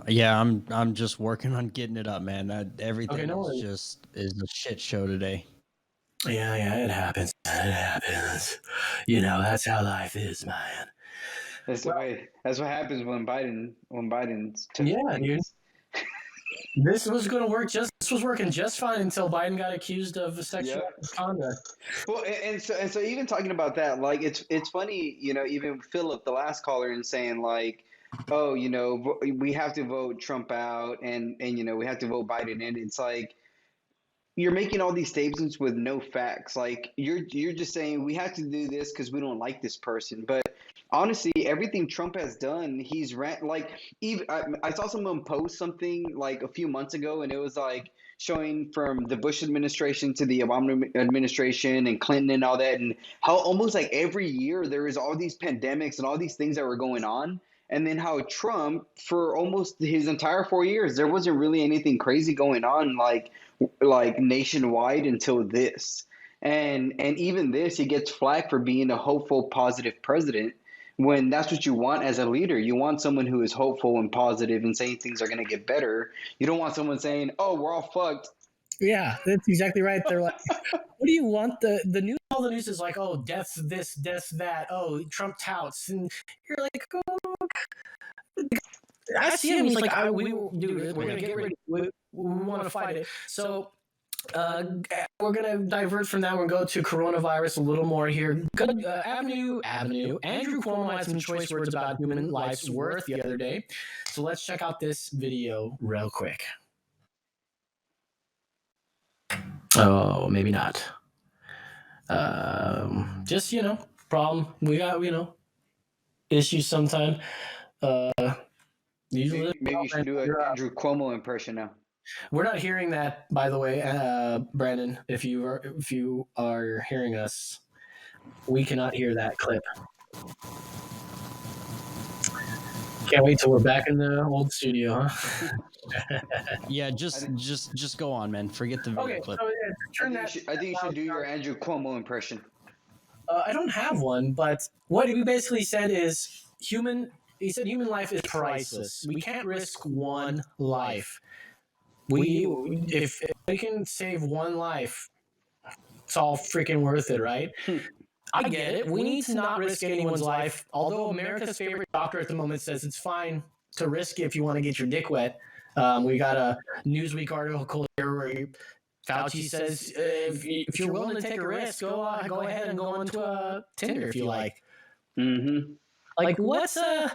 Yeah, I'm just working on getting it up, man. Everything is a shit show today. Yeah, it happens. That's how life is, man. That's what happens when Biden's dude. This was working just fine until Biden got accused of sexual misconduct. Well, and so even talking about that, like, it's funny, even Philip, the last caller, and saying like, oh, we have to vote Trump out and we have to vote Biden in. It's like, you're making all these statements with no facts. Like, you're just saying we have to do this because we don't like this person. But honestly, everything Trump has done, he's like, even I saw someone post something like a few months ago, and it was like showing from the Bush administration to the Obama administration and Clinton and all that, and how almost like every year there is all these pandemics and all these things that were going on. And then how Trump, for almost his entire 4 years, there wasn't really anything crazy going on like nationwide until this. And even this, he gets flack for being a hopeful, positive president, when that's what you want as a leader. You want someone who is hopeful and positive and saying things are going to get better. You don't want someone saying, oh, we're all fucked. Yeah, that's exactly right. They're like, what do you want? The news, all the news is like, oh, death's this, death's that. Oh, Trump touts. And you're like, oh. I see him. He's like, we're going to get ready. We want to fight it. So we're going to divert from that. We're going to go to coronavirus a little more here. Good Avenue. Andrew Cuomo had some choice words about human life's worth the other day. So let's check out this video real quick. Oh, maybe not. Just, problem. We got, issues sometime. Usually, maybe you should do an Andrew Cuomo impression now. We're not hearing that, by the way, Brandon. If you are hearing us, we cannot hear that clip. Can't wait till we're back in the old studio, huh? Yeah, just go on, man. Forget the video clip. So, I think you should do your Andrew Cuomo impression. I don't have one, but what he basically said is human life is priceless. We can't risk one life. If we can save one life, it's all freaking worth it, right? I get it. We need to not risk anyone's life. Although America's favorite doctor at the moment says it's fine to risk it if you want to get your dick wet. We got a Newsweek article here where Fauci says if you're willing to take a risk, go ahead and go onto Tinder if you like. Mm-hmm. Like, what are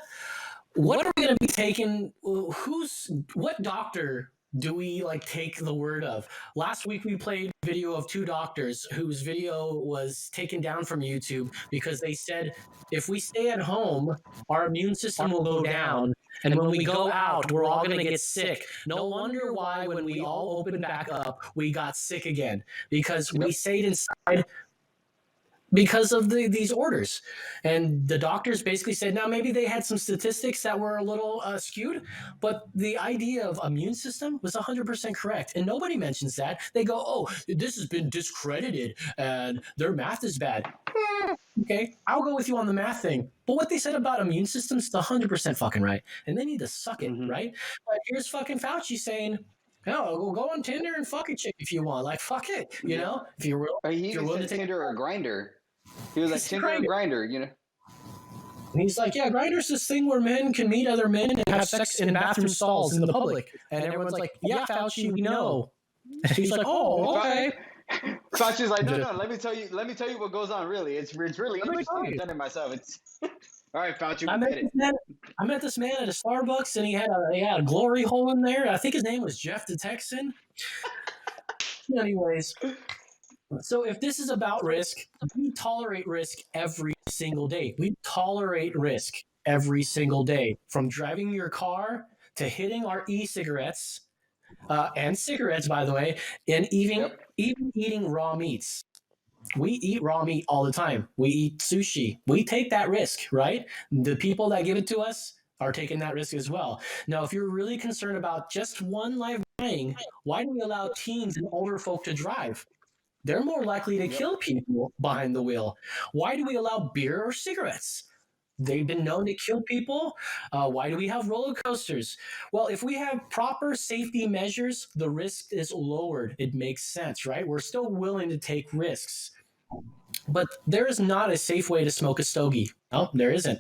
we going to be taking? What doctor do we like take the word of? Last week we played video of two doctors whose video was taken down from YouTube because they said if we stay at home, our immune system will go down, and when we go out, we're all going to get sick. No wonder why when we all opened back up, we got sick again, because we stayed inside because of these orders. And the doctors basically said, now maybe they had some statistics that were a little skewed, but the idea of immune system was 100% correct. And nobody mentions that. They go, oh, this has been discredited and their math is bad. Okay, I'll go with you on the math thing. But what they said about immune systems is 100% fucking right. And they need to suck it, right? But here's fucking Fauci saying, no, we'll go on Tinder and fuck a chick if you want. Like, fuck it, you know? If you're real, He if you're even willing said to take Tinder or Grinder. He was like Tinder or Grinder, you know. And he's like, yeah, Grindr's this thing where men can meet other men and have sex in bathroom stalls in the public. And everyone's like, yeah, Fauci, we know. And he's like, oh, okay. Fauci's like, no, let me tell you what goes on. Really, it's really interesting. I've done it myself. It's all right, Fauci. I met this man at a Starbucks, and he had a glory hole in there. I think his name was Jeff the Texan. Anyways, so if this is about risk, we tolerate risk every single day. We tolerate risk every single day, from driving your car to hitting our e-cigarettes. And cigarettes, by the way, and even eating raw meats. We eat raw meat all the time. We eat sushi. We take that risk, right? The people that give it to us are taking that risk as well. Now, if you're really concerned about just one life dying, why do we allow teens and older folk to drive? They're more likely to kill people behind the wheel. Why do we allow beer or cigarettes? They've been known to kill people. Why do we have roller coasters? Well, if we have proper safety measures, the risk is lowered. It makes sense, right? We're still willing to take risks. But there is not a safe way to smoke a stogie. No, there isn't.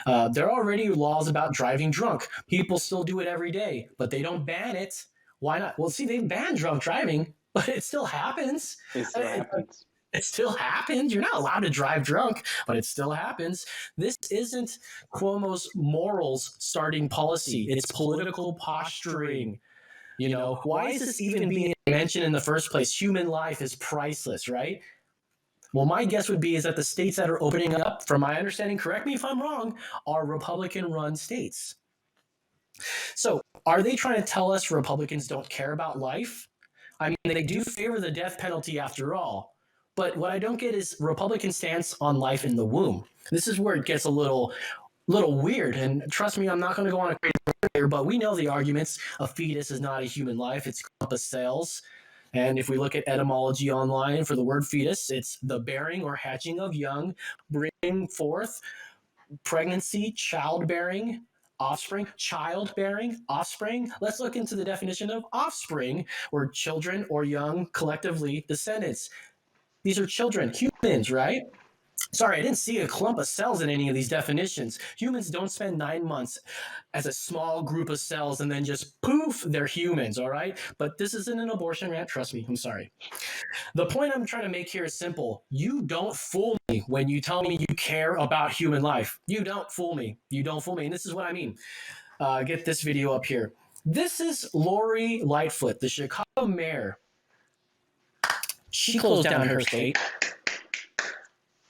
There are already laws about driving drunk. People still do it every day, but they don't ban it. Why not? Well, see, they ban drunk driving, but it still happens. It still happens. It still happens. You're not allowed to drive drunk, but it still happens. This isn't Cuomo's morals starting policy. It's political posturing. You know, why is this even being mentioned in the first place? Human life is priceless, right? Well, my guess would be is that the states that are opening up, from my understanding, correct me if I'm wrong, are Republican-run states. So are they trying to tell us Republicans don't care about life? I mean, they do favor the death penalty after all. But what I don't get is Republican stance on life in the womb. This is where it gets a little weird. And trust me, I'm not going to go on a crazy here, but we know the arguments. A fetus is not a human life. It's clump of cells. And if we look at etymology online for the word fetus, it's the bearing or hatching of young, bringing forth, pregnancy, childbearing, offspring, childbearing, offspring. Let's look into the definition of offspring, or children or young, collectively descendants. These are children, humans, right? Sorry, I didn't see a clump of cells in any of these definitions. Humans don't spend 9 months as a small group of cells and then just poof, they're humans, all right? But this isn't an abortion rant, trust me, I'm sorry. The point I'm trying to make here is simple. You don't fool me when you tell me you care about human life. You don't fool me. You don't fool me, and this is what I mean. Get this video up here. This is Lori Lightfoot, the Chicago mayor. She closed down her state.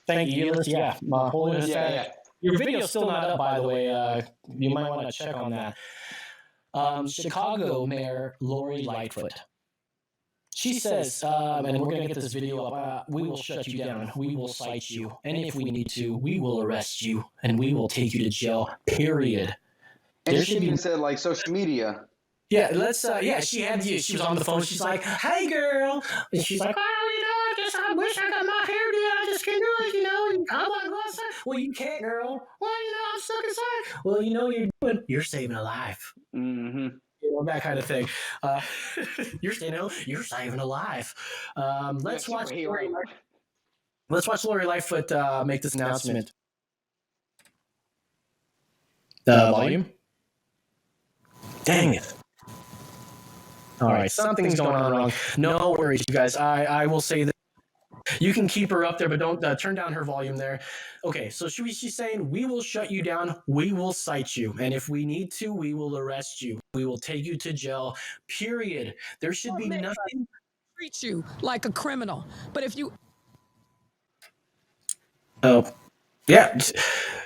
Thank you. Yeah, my holiness. Yeah. Your video's still not up, by the way. You might want to check on that. Chicago Mayor Lori Lightfoot. She says, and we're going to get this video up, we will shut you down. We will cite you. And if we need to, we will arrest you. And we will take you to jail, period. And she even said, like, social media. Yeah, let's, she was on the phone. She's like, hey, girl. And she's like, I wish I got my hair done. I just can't do it, you know. I want to go outside. Well, you can't, girl. Well, I'm stuck inside. Well, you know what you're saving a life. Mm-hmm. You know, that kind of thing. You're saving a life. Let's watch Lori Lightfoot make this announcement. The volume? Dang it. All right, something's going on wrong. No worries, you guys. I will say that You can keep her up there, but don't turn down her volume there. Okay, so she's saying, we will shut you down. We will cite you. And if we need to, we will arrest you. We will take you to jail, period. There should be nothing. Treat you like a criminal. But if you. Oh, yeah.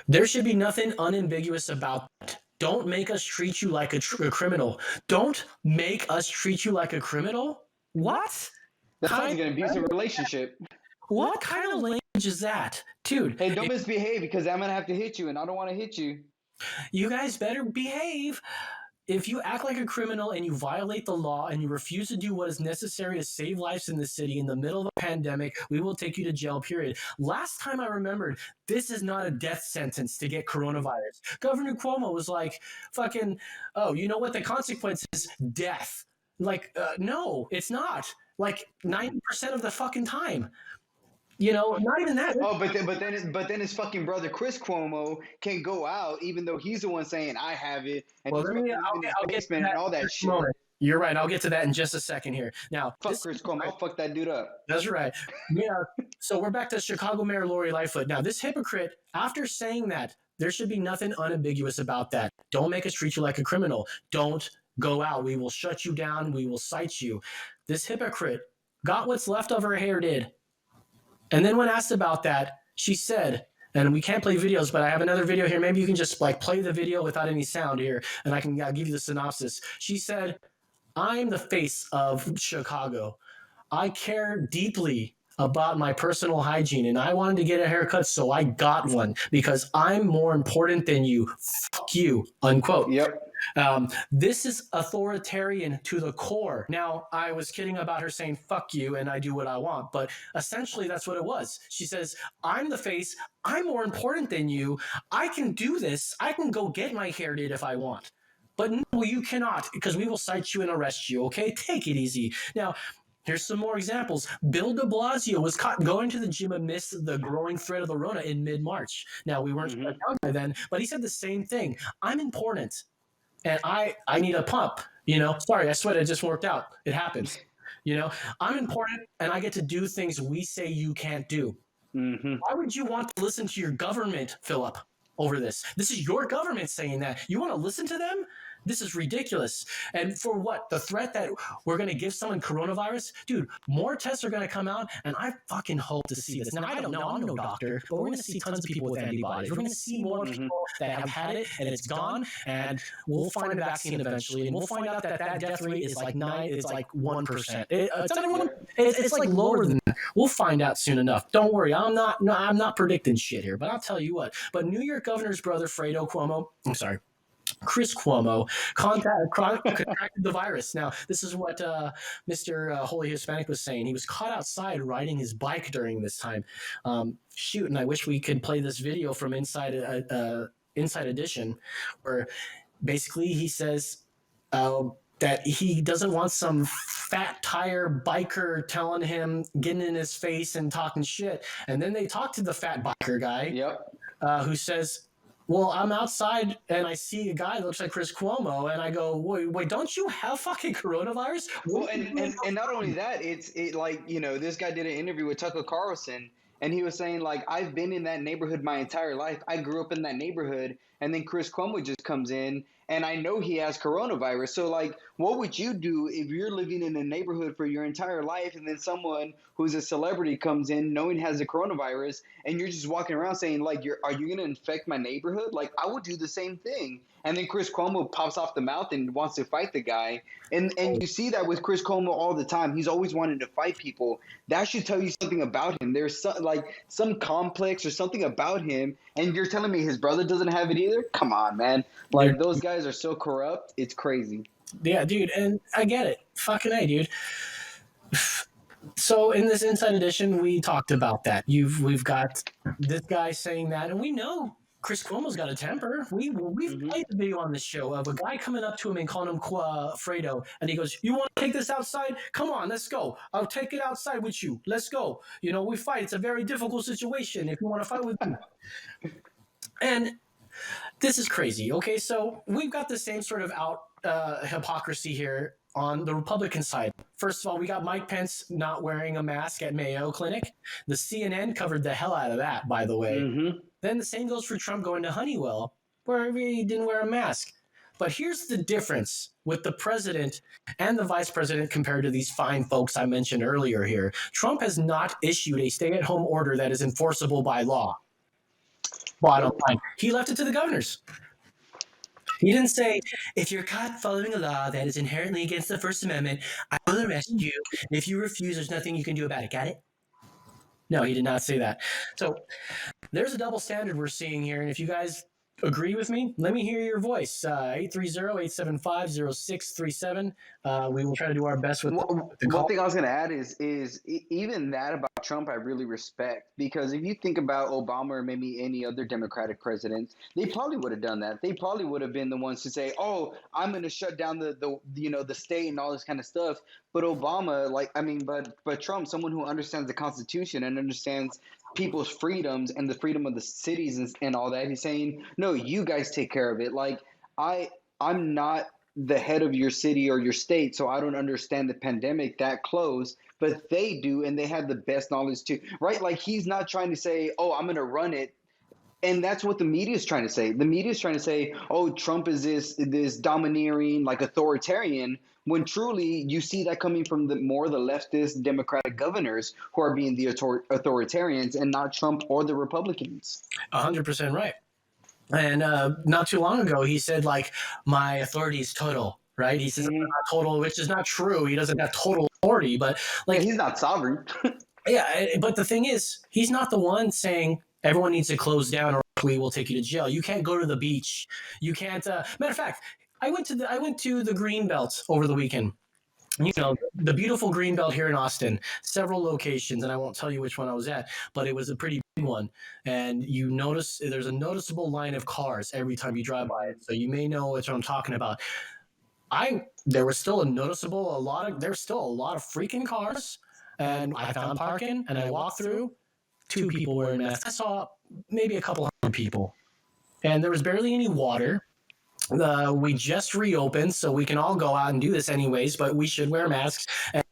There should be nothing unambiguous about that. Don't make us treat you like a criminal. Don't make us treat you like a criminal? What? That sounds like an abusive relationship. What kind of language is that? Dude. Hey, don't misbehave because I'm going to have to hit you and I don't want to hit you. You guys better behave. If you act like a criminal and you violate the law and you refuse to do what is necessary to save lives in the city in the middle of a pandemic, we will take you to jail, period. Last time I remembered, this is not a death sentence to get coronavirus. Governor Cuomo was like, fucking, oh, you know what? The consequence is death. Like, no, it's not. Like 90% of the fucking time. You know, not even that. Oh, but then his fucking brother Chris Cuomo can go out, even though he's the one saying I have it, and Well, I'll get and all that shit. You're right. I'll get to that in just a second here. Now, fuck Chris Cuomo. I'll fuck that dude up. That's right. Yeah. So we're back to Chicago Mayor Lori Lightfoot. Now, this hypocrite, after saying that, there should be nothing unambiguous about that. Don't make us treat you like a criminal. Don't go out. We will shut you down. We will cite you. This hypocrite got what's left of her hair did. And then when asked about that, she said, and we can't play videos, but I have another video here. Maybe you can just like play the video without any sound here, and I'll give you the synopsis. She said, I'm the face of Chicago. I care deeply about my personal hygiene, and I wanted to get a haircut, so I got one because I'm more important than you. Fuck you, unquote. Yep. This is authoritarian to the core. Now, I was kidding about her saying, fuck you, and I do what I want, but essentially that's what it was. She says, I'm the face. I'm more important than you. I can do this. I can go get my hair did if I want. But no, you cannot, because we will cite you and arrest you, okay? Take it easy. Now, here's some more examples. Bill de Blasio was caught going to the gym amidst the growing threat of the Rona in mid-March. Now, we weren't shut down by then, but he said the same thing. I'm important, and I need a pump. You know, sorry, I sweat, it just worked out. It happens. You know, I'm important, and I get to do things we say you can't do. Why would you want to listen to your government, Philip, over this? This is your government saying that. You want to listen to them? This is ridiculous. And for what? The threat that we're going to give someone coronavirus? Dude, more tests are going to come out, and I fucking hope to see this. Now, I don't know. I'm no doctor, but we're going to see tons of people with antibodies. We're going to see more people that have had it, and it's gone, and we'll find a vaccine eventually, and we'll find out that death rate is like 1%. It's like lower than that. We'll find out soon enough. Don't worry. I'm not predicting shit here, but I'll tell you what. But New York Governor's brother, Chris Cuomo contracted the virus. Now, this is what Mr. Holy Hispanic was saying. He was caught outside riding his bike during this time. And I wish we could play this video from Inside Edition, where basically he says that he doesn't want some fat tire biker telling him, getting in his face and talking shit. And then they talk to the fat biker guy, who says, well, I'm outside and I see a guy that looks like Chris Cuomo, and I go, wait, don't you have fucking coronavirus? Well, and not only that, it's like, you know, this guy did an interview with Tucker Carlson, and he was saying, like, I've been in that neighborhood my entire life. I grew up in that neighborhood, and then Chris Cuomo just comes in, and I know he has coronavirus. So, like, what would you do if you're living in a neighborhood for your entire life, and then someone who's a celebrity comes in knowing has the coronavirus, and you're just walking around saying, like, are you going to infect my neighborhood? Like, I would do the same thing. And then Chris Cuomo pops off the mouth and wants to fight the guy. And you see that with Chris Cuomo all the time. He's always wanting to fight people. That should tell you something about him. There's some complex or something about him. And you're telling me his brother doesn't have it either? Come on, man. Like, those guys are so corrupt. It's crazy. Yeah, dude. And I get it. Fucking A, dude. So in this Inside Edition, we talked about that. We've got this guy saying that, and we know Chris Cuomo's got a temper. We've played the video on this show of a guy coming up to him and calling him Fredo, and he goes, "You want to take this outside? Come on, let's go. I'll take it outside with you. Let's go. You know, we fight. It's a very difficult situation if you want to fight with me." And this is crazy. Okay, so we've got the same sort of hypocrisy here on the Republican side. First of all, we got Mike Pence not wearing a mask at Mayo Clinic. The CNN covered the hell out of that, by the way. Mm-hmm. Then the same goes for Trump going to Honeywell, where he didn't wear a mask. But here's the difference with the president and the vice president compared to these fine folks I mentioned earlier here. Trump has not issued a stay-at-home order that is enforceable by law. Bottom line, he left it to the governors. He didn't say, if you're caught following a law that is inherently against the First Amendment, I will arrest you. If you refuse, there's nothing you can do about it. Got it? No, he did not say that. So there's a double standard we're seeing here. And if you guys agree with me, let me hear your voice. 830-875-0637. We will try to do our best with the call. One thing I was going to add is even that about Trump I really respect, because if you think about Obama or maybe any other Democratic president, they probably would have done that. They probably would have been the ones to say, "Oh, I'm going to shut down the state and all this kind of stuff." But Obama, but Trump, someone who understands the Constitution and understands people's freedoms and the freedom of the cities and all that, he's saying, no, you guys take care of it. Like, I'm not the head of your city or your state, so I don't understand the pandemic that close, but they do, and they have the best knowledge too, right? Like, he's not trying to say, oh, I'm going to run it. And that's what the media is trying to say. The media is trying to say, oh, Trump is this domineering, like, authoritarian, when truly you see that coming from the leftist Democratic governors who are being the authoritarians and not Trump or the Republicans. 100% right. And not too long ago, he said, like, my authority is total, right? He says, I'm not total, which is not true. He doesn't have total authority, but like, he's not sovereign. Yeah. But the thing is, he's not the one saying everyone needs to close down or we will take you to jail. You can't go to the beach. You can't, matter of fact, I went to the Greenbelt over the weekend. You know, the beautiful Greenbelt here in Austin, several locations, and I won't tell you which one I was at, but it was a pretty big one. And you notice there's a noticeable line of cars every time you drive by it. So you may know what I'm talking about. There was still there's still a lot of freaking cars, and I found parking, and I walked through, 2 people wearing masks. I saw maybe a couple hundred people, and there was barely any water. We just reopened, so we can all go out and do this anyways, but we should wear masks. And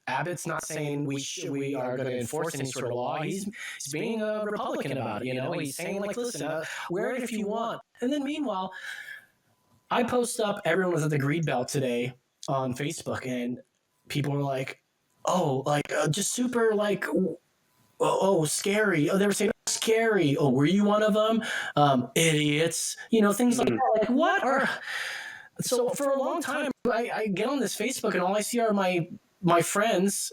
Abbott's not saying we are going to enforce any sort of law. He's being a Republican about it, you know. He's saying, like, listen, wear it if you want. And then meanwhile, I post up, everyone was at the Greenbelt today on Facebook, and people were like, oh, like, just super, like, oh, scary. Oh, they were saying, scary. Oh, were you one of them? Idiots. You know, things like that. Like, what are... So for a long time, I get on this Facebook, and all I see are my friends,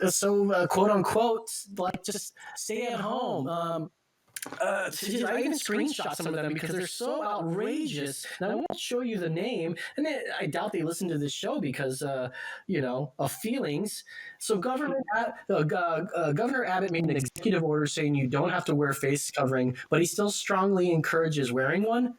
quote unquote, like, just stay at home. I even screenshot some of them because they're so outrageous. And I won't show you the name, and I doubt they listen to this show because, of feelings. So Governor Abbott made an executive order saying you don't have to wear face covering, but he still strongly encourages wearing one.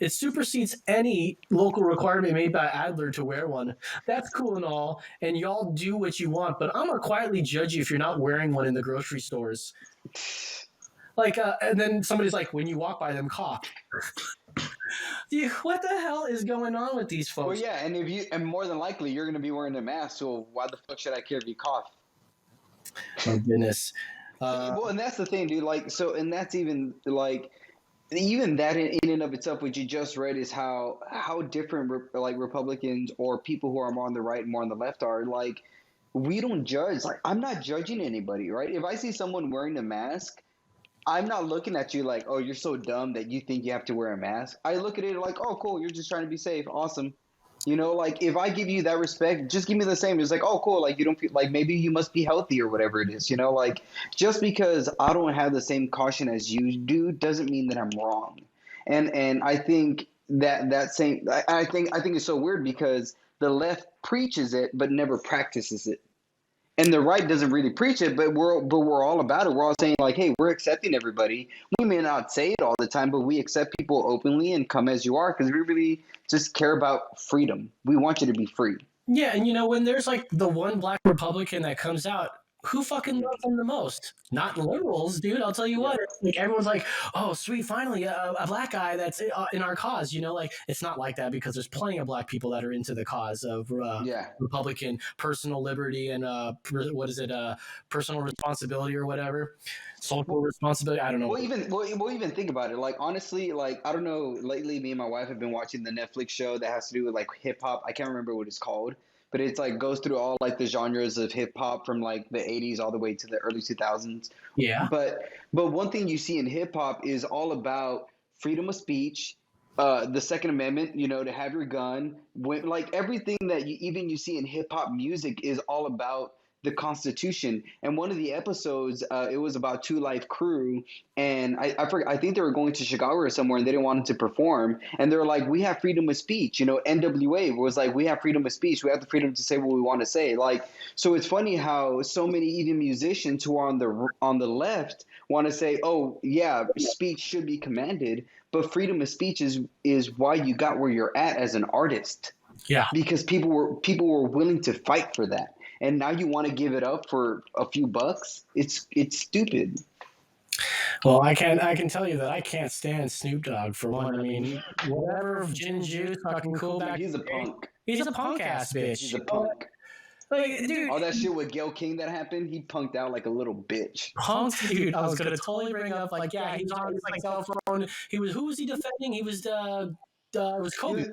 It supersedes any local requirement made by Adler to wear one. That's cool and all, and y'all do what you want, but I'm going to quietly judge you if you're not wearing one in the grocery stores. Like, and then somebody's like, when you walk by them, cough. What the hell is going on with these folks? Well, yeah, and more than likely you're going to be wearing a mask, so why the fuck should I care if you cough? Oh, goodness. Well, and that's the thing, dude. Like, so, and that's even like, even that in and of itself, what you just read is how different like Republicans or people who are more on the right and more on the left are. Like, we don't judge. Like, I'm not judging anybody, right? If I see someone wearing a mask, I'm not looking at you like, oh, you're so dumb that you think you have to wear a mask. I look at it like, oh, cool, you're just trying to be safe. Awesome. You know, like, if I give you that respect, just give me the same. It's like, oh, cool, like, you don't feel like maybe you must be healthy or whatever it is, you know, like, just because I don't have the same caution as you do doesn't mean that I'm wrong. And I think that same I think it's so weird because the left preaches it but never practices it. And the right doesn't really preach it, but we're all about it. We're all saying, like, hey, we're accepting everybody. We may not say it all the time, but we accept people openly and come as you are because we really just care about freedom. We want you to be free. Yeah, and when there's like the one black Republican that comes out, who fucking loves them the most? Not liberals, dude. I'll tell you what. Like everyone's like, "Oh, sweet, finally a black guy that's in our cause." You know, like it's not like that because there's plenty of black people that are into the cause of Republican personal liberty and what is it, personal responsibility or whatever, social responsibility. I don't know. We'll even think about it. Like honestly, like I don't know. Lately, me and my wife have been watching the Netflix show that has to do with like hip hop. I can't remember what it's called. But it's like goes through all like the genres of hip hop from like the 80s all the way to the early 2000s. Yeah. But one thing you see in hip hop is all about freedom of speech, the Second Amendment, you know, to have your gun. Like everything that you see in hip hop music is all about the Constitution. And one of the episodes, it was about Two Live Crew, and I forget, I think they were going to Chicago or somewhere, and they didn't want to perform, and they were like, "We have freedom of speech." You know, NWA was like, "We have freedom of speech. We have the freedom to say what we want to say." Like, so it's funny how so many even musicians who are on the left want to say, "Oh yeah, speech should be commanded," but freedom of speech is why you got where you're at as an artist. Yeah, because people were willing to fight for that. And now you want to give it up for a few bucks? It's stupid. Well, I can tell you that I can't stand Snoop Dogg for one. I mean, whatever, gin and juice, fucking cool back. He's a punk. He's a punk ass bitch. He's a punk. Like, dude, all that shit with Gayle King that happened, he punked out like a little bitch. Punked, dude. I was gonna totally bring up like, yeah, he was on his like cell phone. Who was he defending? He was it was Kobe.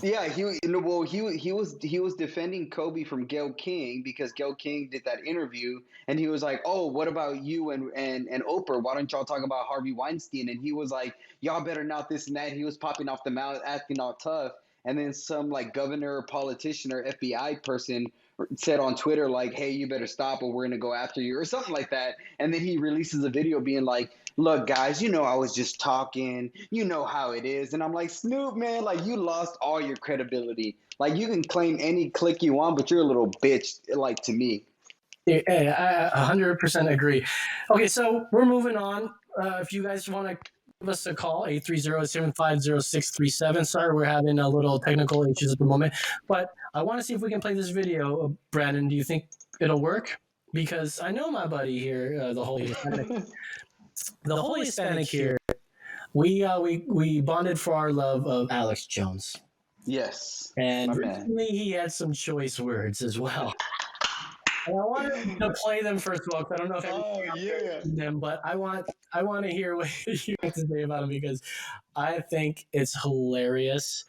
Yeah, he was defending Kobe from Gayle King because Gayle King did that interview, and he was like, "Oh, what about you and Oprah? Why don't y'all talk about Harvey Weinstein?" And he was like, "Y'all better not this and that." He was popping off the mouth, acting all tough, and then some like governor or politician or FBI person said on Twitter like, "Hey, you better stop, or we're gonna go after you," or something like that. And then he releases a video being like, "Look, guys, you know I was just talking. You know how it is." And I'm like, Snoop, man, like you lost all your credibility. Like you can claim any clique you want, but you're a little bitch, like to me. Hey, I 100% agree. Okay, so we're moving on. If you guys want to give us a call, 830-750-637. Sorry, we're having a little technical issues at the moment, but I want to see if we can play this video. Brandon, do you think it'll work? Because I know my buddy here, the Holy Hispanic. The Holy Hispanic here, we bonded for our love of Alex Jones. Yes. And recently he had some choice words as well. And I wanted to play them first of all, because I don't know if them, but I want to hear what you have to say about them because I think it's hilarious.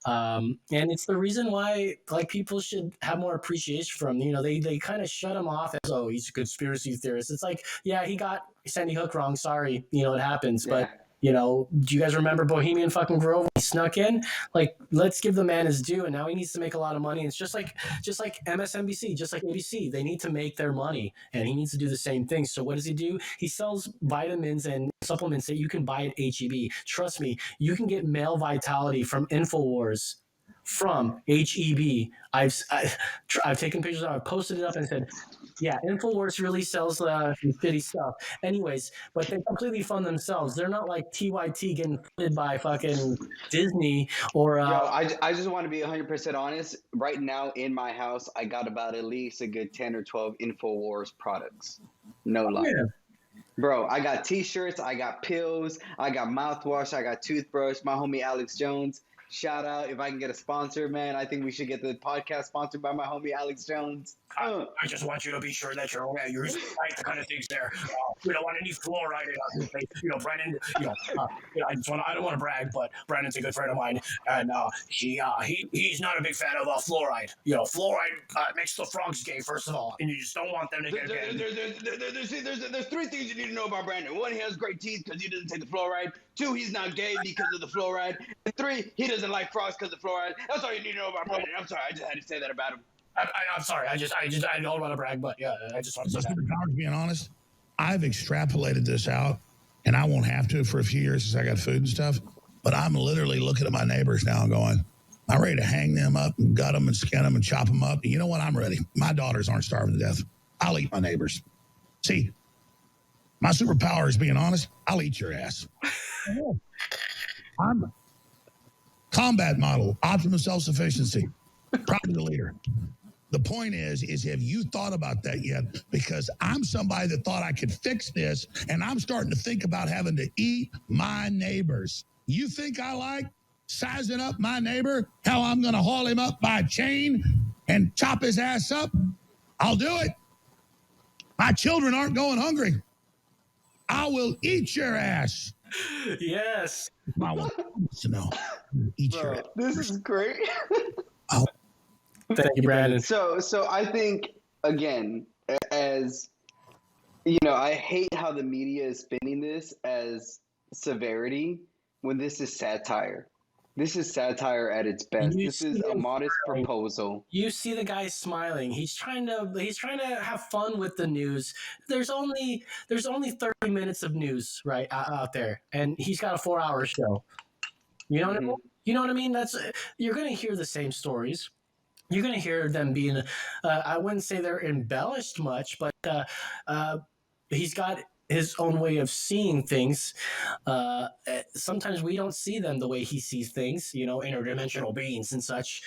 And it's the reason why like people should have more appreciation for him. You know, they kind of shut him off as, oh, he's a conspiracy theorist. It's like, yeah, he got Sandy Hook wrong. Sorry, you know, it happens. Yeah. But you know, do you guys remember Bohemian fucking Grove? He snuck in. Like, let's give the man his due. And now he needs to make a lot of money. It's just like MSNBC, just like ABC. They need to make their money, and he needs to do the same thing. So what does he do? He sells vitamins and supplements that you can buy at HEB. Trust me, you can get male vitality from InfoWars from HEB. I've taken pictures of it, I've posted it up and said, yeah, InfoWars really sells shitty stuff. Anyways, but they completely fund themselves. They're not like TYT getting funded by fucking Disney or... I just want to be 100% honest. Right now in my house, I got about at least a good 10 or 12 InfoWars products. No lie. Yeah. Bro, I got T-shirts, I got pills, I got mouthwash, I got toothbrush. My homie Alex Jones. Shout out if I can get a sponsor, man. I think we should get the podcast sponsored by my homie Alex Jones. I just want you to be sure that you're using the kind of things there. We don't want any fluoride in our face. You know, Brandon. I don't want to brag, but Brandon's a good friend of mine, and he's not a big fan of fluoride. You know, fluoride makes the frogs gay, first of all, and you just don't want them to get gay. There's three things you need to know about Brandon. One, he has great teeth because he doesn't take the fluoride. Two, he's not gay because of the fluoride. And three, he doesn't like frogs because of fluoride. That's all you need to know about Brandon. I'm sorry, I just had to say that about him. I'm sorry. I don't want to brag, but yeah, I just want to say that. Being honest, I've extrapolated this out, and I won't have to for a few years since I got food and stuff. But I'm literally looking at my neighbors now and going, I'm ready to hang them up and gut them and skin them and chop them up. And you know what? I'm ready. My daughters aren't starving to death. I'll eat my neighbors. See, my superpower is being honest. I'll eat your ass. I'm combat model, optimum self-sufficiency, probably the leader. The point is have you thought about that yet? Because I'm somebody that thought I could fix this, and I'm starting to think about having to eat my neighbors. You think I like sizing up my neighbor? How I'm going to haul him up by a chain and chop his ass up? I'll do it. My children aren't going hungry. I will eat your ass. Yes. I want to know. Eat your ass. This is great. Thank you, Brandon. So I think, again, as you know, I hate how the media is spinning this as severity when this is satire. This is satire at its best. This is a modest proposal. You see the guy smiling. He's trying to have fun with the news. There's only 30 minutes of news right out there, and he's got a 4-hour show. You know what I mean? You know what I mean? You're going to hear the same stories. You're going to hear them being, I wouldn't say they're embellished much, but he's got his own way of seeing things. Sometimes we don't see them the way he sees things, interdimensional beings and such.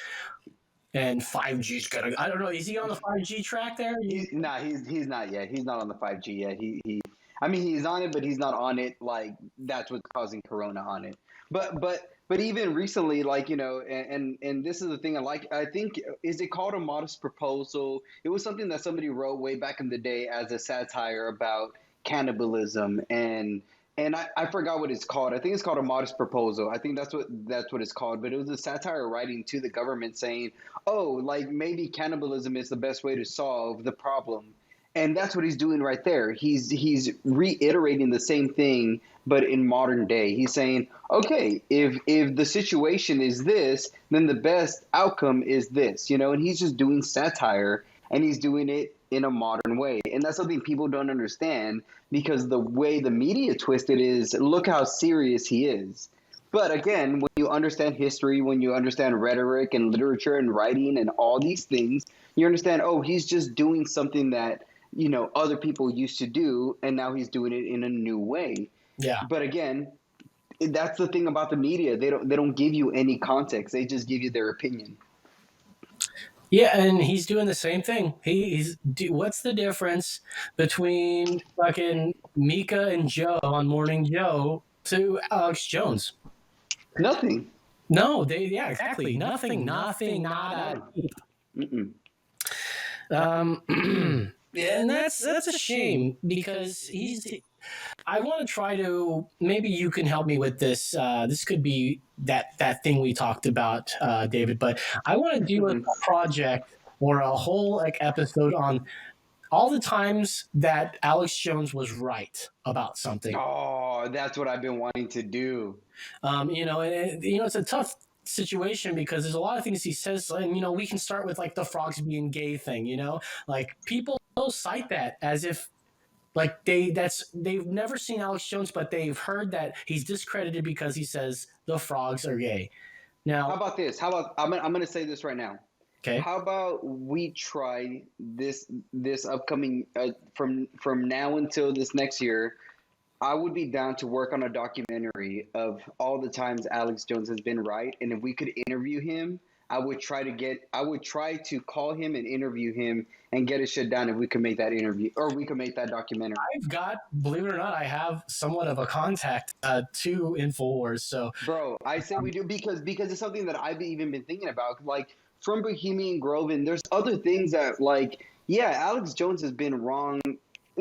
And 5G's gonna, I don't know, is he on the 5G track there? He's not yet. He's not on the 5G yet. He's on it, but he's not on it like that's what's causing Corona on it. But even recently, and this is the thing I think, is it called a modest proposal? It was something that somebody wrote way back in the day as a satire about cannibalism, and I forgot what it's called. I think it's called a modest proposal. I think that's what it's called. But it was a satire writing to the government saying, maybe cannibalism is the best way to solve the problem. And that's what he's doing right there. He's reiterating the same thing, but in modern day. He's saying, okay, if the situation is this, then the best outcome is this, and he's just doing satire, and he's doing it in a modern way. And that's something people don't understand, because the way the media twisted is, look how serious he is. But again, when you understand history, when you understand rhetoric and literature and writing and all these things, you understand, he's just doing something that other people used to do, and now he's doing it in a new way. Yeah. But again, that's the thing about the media. They don't give you any context. They just give you their opinion. Yeah, and he's doing the same thing. What's the difference between fucking Mika and Joe on Morning Joe to Alex Jones? Nothing. No, exactly. Nothing, nada. And that's a shame, because I want to try to, maybe you can help me with this. This could be that thing we talked about, David, but I want to do a project or a whole episode on all the times that Alex Jones was right about something. Oh, that's what I've been wanting to do. It's a tough situation, because there's a lot of things he says, and we can start with the frogs being gay thing. People cite that as if they've never seen Alex Jones, but they've heard that he's discredited because he says the frogs are gay. Now, how about this? I'm going to say this right now. Okay. How about we try this upcoming from now until this next year? I would be down to work on a documentary of all the times Alex Jones has been right, and if we could interview him, I would try to call him and interview him and get his shit down if we could make that interview, or we could make that documentary. I've got, believe it or not, I have somewhat of a contact to InfoWars. So, bro, I say we do because it's something that I've even been thinking about. From Bohemian Grove, and there's other things that Alex Jones has been wrong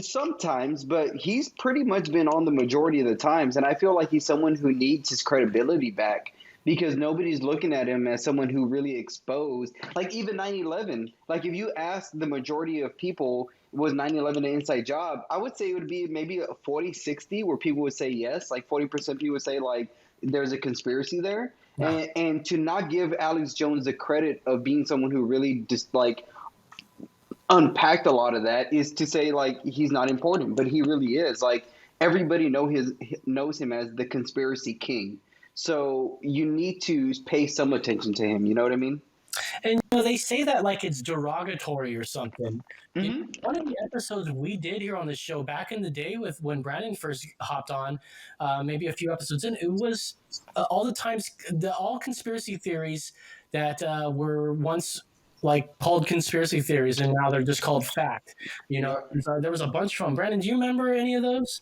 sometimes, but he's pretty much been on the majority of the times, and I feel like he's someone who needs his credibility back, because nobody's looking at him as someone who really exposed, even 9/11. If you ask the majority of people, was 9/11 an inside job? I would say it would be maybe a 40-60, where people would say yes, 40% people would say there's a conspiracy there. Wow. And to not give Alex Jones the credit of being someone who really just unpacked a lot of that is to say he's not important, but he really is. Everybody knows him as the conspiracy king. So you need to pay some attention to him. You know what I mean? And they say that it's derogatory or something. Mm-hmm. One of the episodes we did here on the show back in the day when Brandon first hopped on, maybe a few episodes in, it was all the times all conspiracy theories that were once like called conspiracy theories, and now they're just called fact. You know, there was a bunch from Brandon. Do you remember any of those?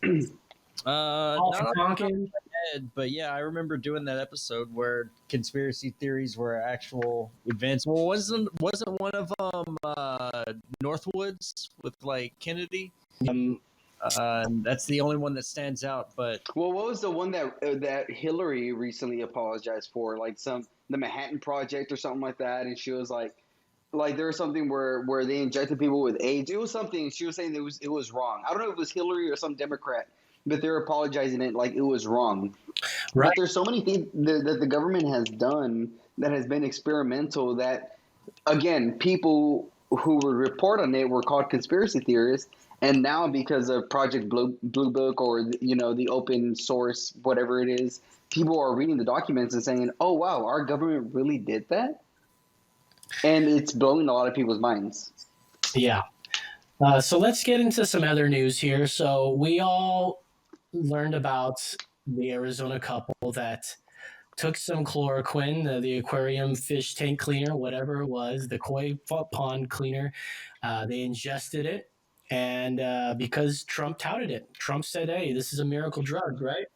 Not All off from the top of Tonkin? my head, but yeah, I remember doing that episode where conspiracy theories were actual events. Well, wasn't one of them Northwoods with like Kennedy? That's the only one that stands out. But Well, what was the one that Hillary recently apologized for? Like the Manhattan Project or something like that, and she was like there was something where they injected people with AIDS. It was something she was saying that it was wrong. I don't know if it was Hillary or some Democrat, but they're apologizing it like it was wrong. Right. But there's so many things that the government has done that has been experimental that, again, people who would report on it were called conspiracy theorists. And now, because of Project Blue Book or the open source, whatever it is, people are reading the documents and saying, "Oh wow, our government really did that," and it's blowing a lot of people's minds. Yeah. So let's get into some other news here. So we all learned about the Arizona couple that took some chloroquine, the aquarium fish tank cleaner, whatever it was, the koi pond cleaner. They ingested it. And because Trump touted it, Trump said, "Hey, this is a miracle drug," right?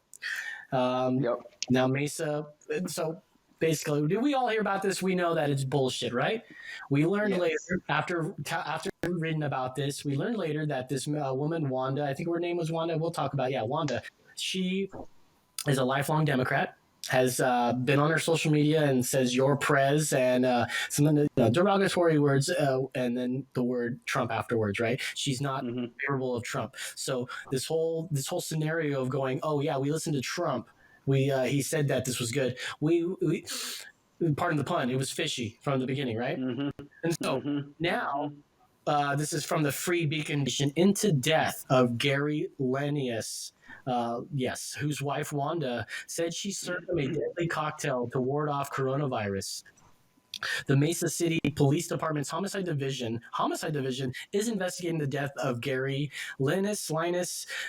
Yep. Now Mesa. So basically, did we all hear about this? We know that it's bullshit, right? We learned later, after reading about this, we learned later that this woman, Wanda, I think her name was Wanda. We'll talk about, Wanda. She is a lifelong Democrat. Has been on her social media and says "your prez" and some derogatory words, and then the word Trump afterwards. Right? She's not favorable of Trump. So this whole scenario of going, "Oh yeah, we listened to Trump. He said that this was good. We pardon the pun, it was fishy from the beginning, right?" And so now. This is from the Free Beacon Nation. Into death of Gary Lenius. Yes, whose wife Wanda said she served him a deadly cocktail to ward off coronavirus. The Mesa City Police Department's homicide division is investigating the death of Gary Linus,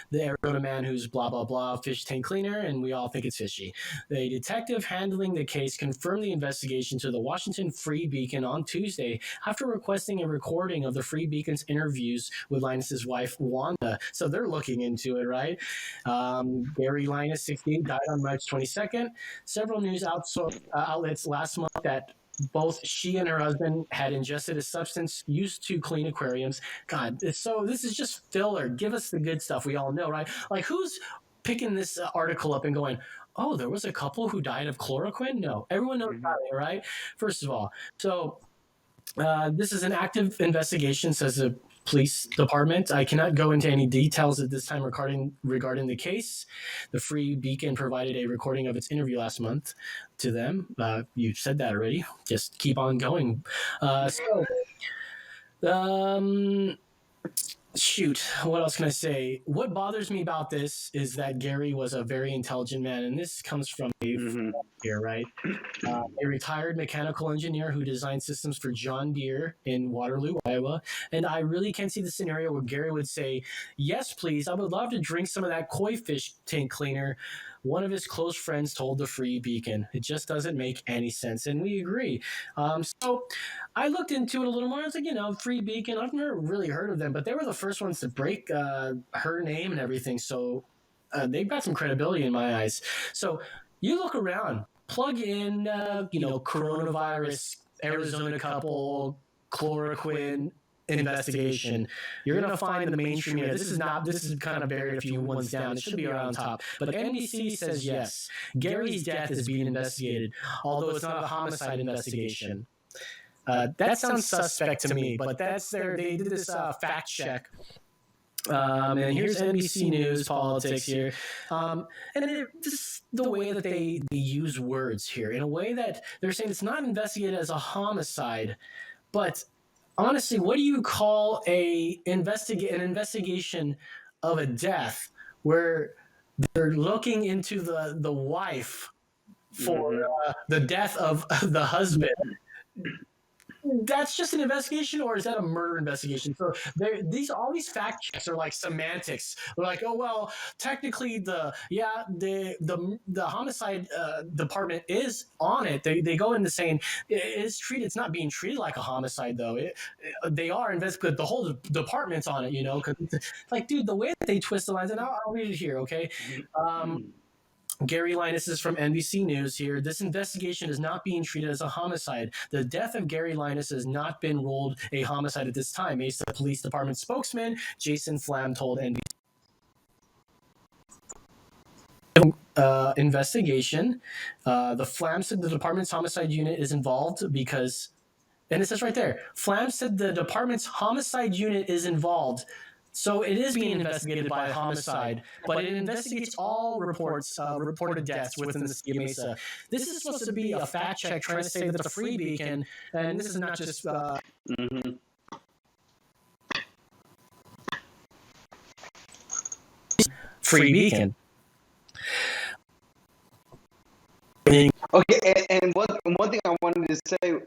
the Arizona man who's blah blah blah fish tank cleaner, and we all think it's fishy. The detective handling the case confirmed the investigation to the Washington Free Beacon on Tuesday after requesting a recording of the Free Beacon's interviews with Linus's wife Wanda. So they're looking into it, right? Gary Linus, 68, died on March 22nd. Several news outlets last month that both she and her husband had ingested a substance used to clean aquariums. God, so this is just filler. Give us the good stuff we all know, right? Like, who's picking this article up and going, "Oh, there was a couple who died of chloroquine"? No, everyone knows about it, right? First of all, so this is an active investigation, says the police department. I cannot go into any details at this time regarding the case. The Free Beacon provided a recording of its interview last month to them. You said that already. Just keep on going. Shoot, what else can I say? What bothers me about this is that Gary was a very intelligent man, and this comes from here, right? A retired mechanical engineer who designed systems for John Deere in Waterloo, Iowa. And I really can't see the scenario where Gary would say, "Yes, please, I would love to drink some of that koi fish tank cleaner." One of his close friends told the Free Beacon. It just doesn't make any sense, and we agree. So I looked into it a little more. I was like, Free Beacon, I've never really heard of them, but they were the first ones to break her name and everything. So they've got some credibility in my eyes. So you look around, plug in, coronavirus, Arizona couple, chloroquine investigation. You're going to find the mainstream media. This is kind of buried a few ones down. It should be around top. But NBC says yes. Gary's death is being investigated, although it's not a homicide investigation. That sounds suspect to me, but they did this fact check. And here's NBC News politics here. Just the way that they use words here, in a way that they're saying it's not investigated as a homicide, but honestly, what do you call an investigation of a death where they're looking into the wife for the death of the husband? that's just an investigation, or is that a murder investigation? So all these fact checks are like semantics. They're like, oh well, technically the homicide department is on it. They go into saying it's not being treated like a homicide though. They are investigating. The whole department's on it, because like, dude, the way that they twist the lines, and I'll read it here, okay. Gary Linus is from NBC News here. This investigation is not being treated as a homicide. The death of Gary Linus has not been ruled a homicide at this time. Mesa Police Department spokesman Jason Flam told NBC. Investigation. The Flam said the department's homicide unit is involved because, and it says right there, Flam said the department's homicide unit is involved. So it is being investigated by homicide, but it investigates all reported deaths within the city of Mesa. This is supposed to be a fact check trying to say that it's a free beacon, and this is not just... Free beacon. Okay, and one thing I wanted to say...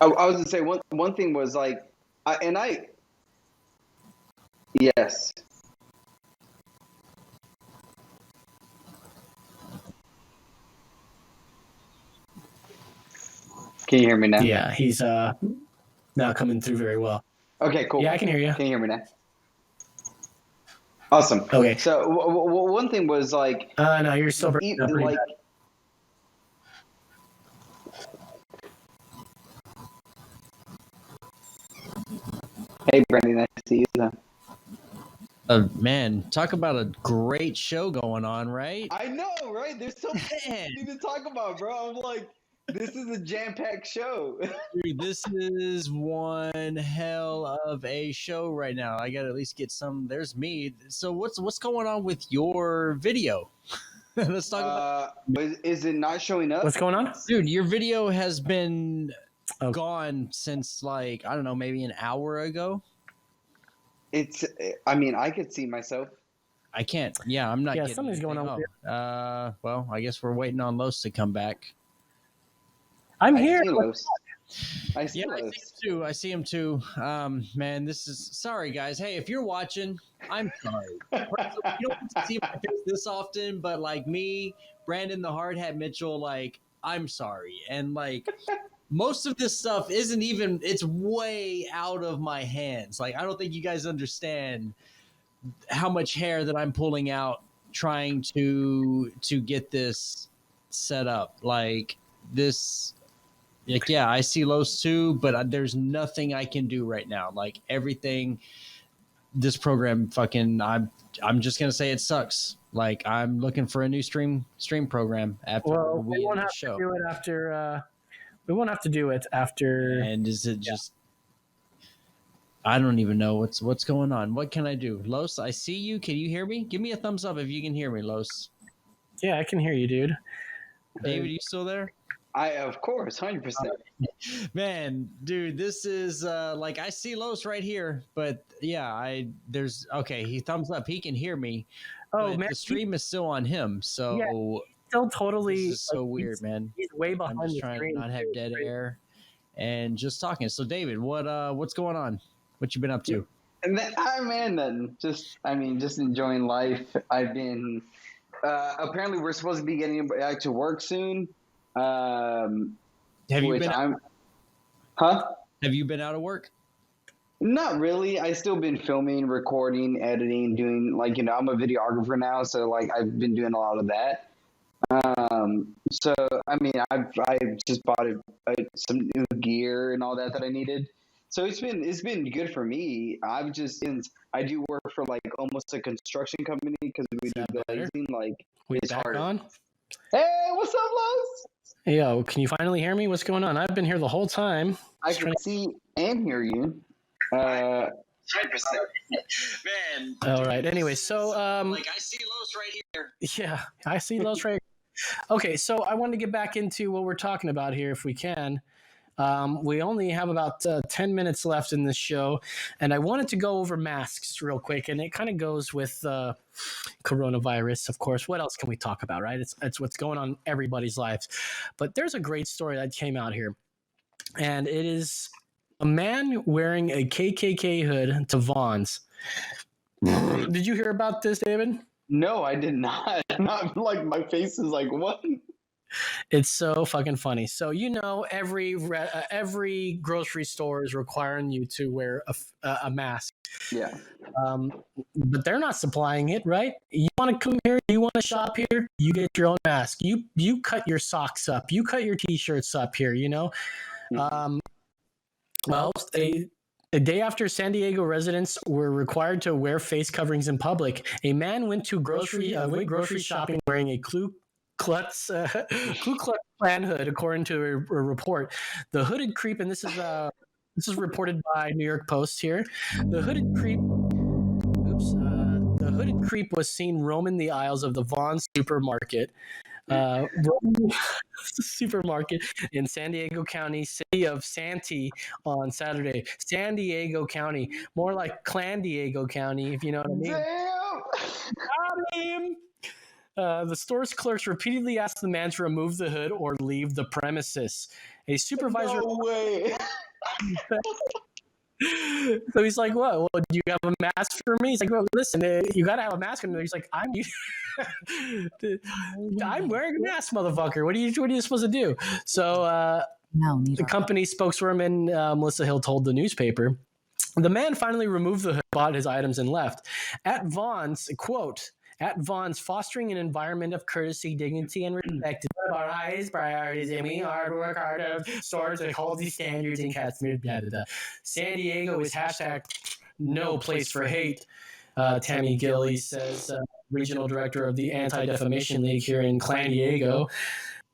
I was gonna say one thing was like, yes. Can you hear me now? Yeah, he's not coming through very well. Okay, cool. Yeah, I can hear you. Can you hear me now? Awesome. Okay. So one thing was like, no, you're still breaking up pretty bad. Hey, Brandon, nice to see you. Man, talk about a great show going on, right? I know, right? There's so much to talk about, bro. I'm like, this is a jam-packed show. Dude, this is one hell of a show right now. I gotta at least get some. There's me. So what's going on with your video? Let's talk about. Is it not showing up? What's going on, dude? Your video has been gone since like, I don't know, maybe an hour ago. I mean, I could see myself. I can't. Yeah, I'm not. Yeah, getting something's going on with you. Well, I guess we're waiting on Los to come back. I'm here. I see him too. I see him too. Man, this is sorry, guys. Hey, if you're watching, I'm sorry. You don't get to see my face this often, but like me, Brandon the Hard Hat Mitchell, like I'm sorry, and like. Most of this stuff isn't even, it's way out of my hands. Like, I don't think you guys understand how much hair that I'm pulling out trying to get this set up. Like this, like, yeah, I see Los too, but there's nothing I can do right now. Like everything, this program fucking, I'm just going to say it sucks. Like I'm looking for a new stream program after we won't have to do it after, we won't have to do it after. And is it just? I don't even know what's going on. What can I do, Los? I see you. Can you hear me? Give me a thumbs up if you can hear me, Los. Yeah, I can hear you, dude. David, you still there? Of course, 100%. Man, dude, this is like I see Los right here, but yeah, okay. He thumbs up. He can hear me. Oh man, the stream is still on him. So. Yeah. Still totally this is so weird, man. He's way behind. I'm just trying to not have dead air and just talking. So David, what's going on? What you been up to? And then just enjoying life. I've been apparently we're supposed to be getting back to work soon. Have you been Have you been out of work? Not really. I still been filming, recording, editing, doing I'm a videographer now, so like I've been doing a lot of that. So I mean, I just bought some new gear and all that I needed. So it's been good for me. I do work for like almost a construction company because we do glazing. Like it's hard. On? Hey, what's up, Los? Yo, can you finally hear me? What's going on? I've been here the whole time. I can see and hear you. 100%. Man. All right. Anyway, so like I see Los right here. Yeah, I see Los right here. Okay, so I wanted to get back into what we're talking about here, if we can. We only have about 10 minutes left in this show, and I wanted to go over masks real quick, and it kind of goes with coronavirus, of course. What else can we talk about, right? It's what's going on in everybody's lives. But there's a great story that came out here, and it is a man wearing a KKK hood to Vons. Did you hear about this, David? No, I did not. Not like my face is like, what? It's so fucking funny. So every grocery store is requiring you to wear a mask. Yeah. But they're not supplying it, right? You want to come here? You want to shop here? You get your own mask. You cut your socks up. You cut your t-shirts up here. You know. Well, a day after San Diego residents were required to wear face coverings in public, a man went grocery shopping wearing a Ku Klux Klan hood, according to a report. The hooded creep, and this is reported by New York Post here. The hooded creep was seen roaming the aisles of the Vons supermarket. Supermarket in San Diego County, city of Santee, on Saturday. San Diego County, more like Clan Diego County, if you know what I mean. Damn! Got him! The store's clerks repeatedly asked the man to remove the hood or leave the premises. A supervisor. No way! So he's like, "What? Well, do you have a mask for me?" He's like, "Well, listen, you got to have a mask." And he's like, "I'm wearing a mask, motherfucker. What are you supposed to do?" So the company spokeswoman Melissa Hill told the newspaper, the man finally removed the hood, bought his items, and left. At Vons, quote, "At Vons, fostering an environment of courtesy, dignity, and respect is one of our highest priorities, and we work hard to store to hold these standards and customers, blah, blah, blah. San Diego is hashtag no place for hate." Tammy Gilley says, regional director of the Anti-Defamation League here in Clan Diego.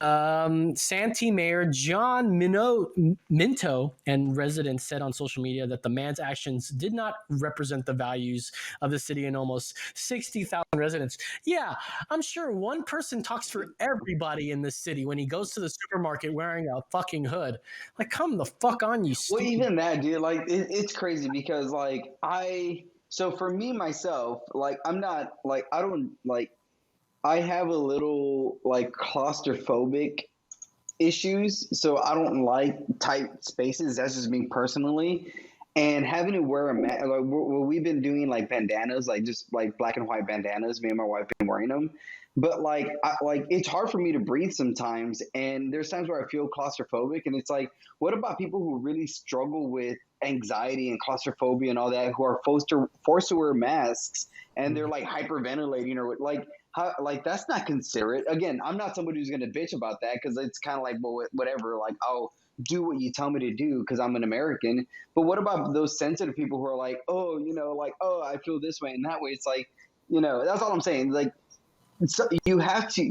Santee Mayor John Minto and residents said on social media that the man's actions did not represent the values of the city and almost 60,000 residents. Yeah, I'm sure one person talks for everybody in this city when he goes to the supermarket wearing a fucking hood. Like, come the fuck on, you stupid. Well, even that, dude, like, it's crazy because, like, so for me, myself, like, I'm not, like, I don't, like, I have a little, like, claustrophobic issues, so I don't like tight spaces. That's just me personally. And having to wear a mask, like, we've been doing, like, bandanas, like, just, like, black and white bandanas. Me and my wife have been wearing them. But, like, it's hard for me to breathe sometimes, and there's times where I feel claustrophobic, and it's like, what about people who really struggle with anxiety and claustrophobia and all that, who are forced to wear masks, and they're, like, hyperventilating or, like, how, like, that's not considerate. Again, I'm not somebody who's going to bitch about that because it's kind of like, well, whatever, like, I'll do what you tell me to do because I'm an American. But what about those sensitive people who are like, oh, you know, like, oh, I feel this way and that way? It's like, you know, that's all I'm saying. Like, so you have to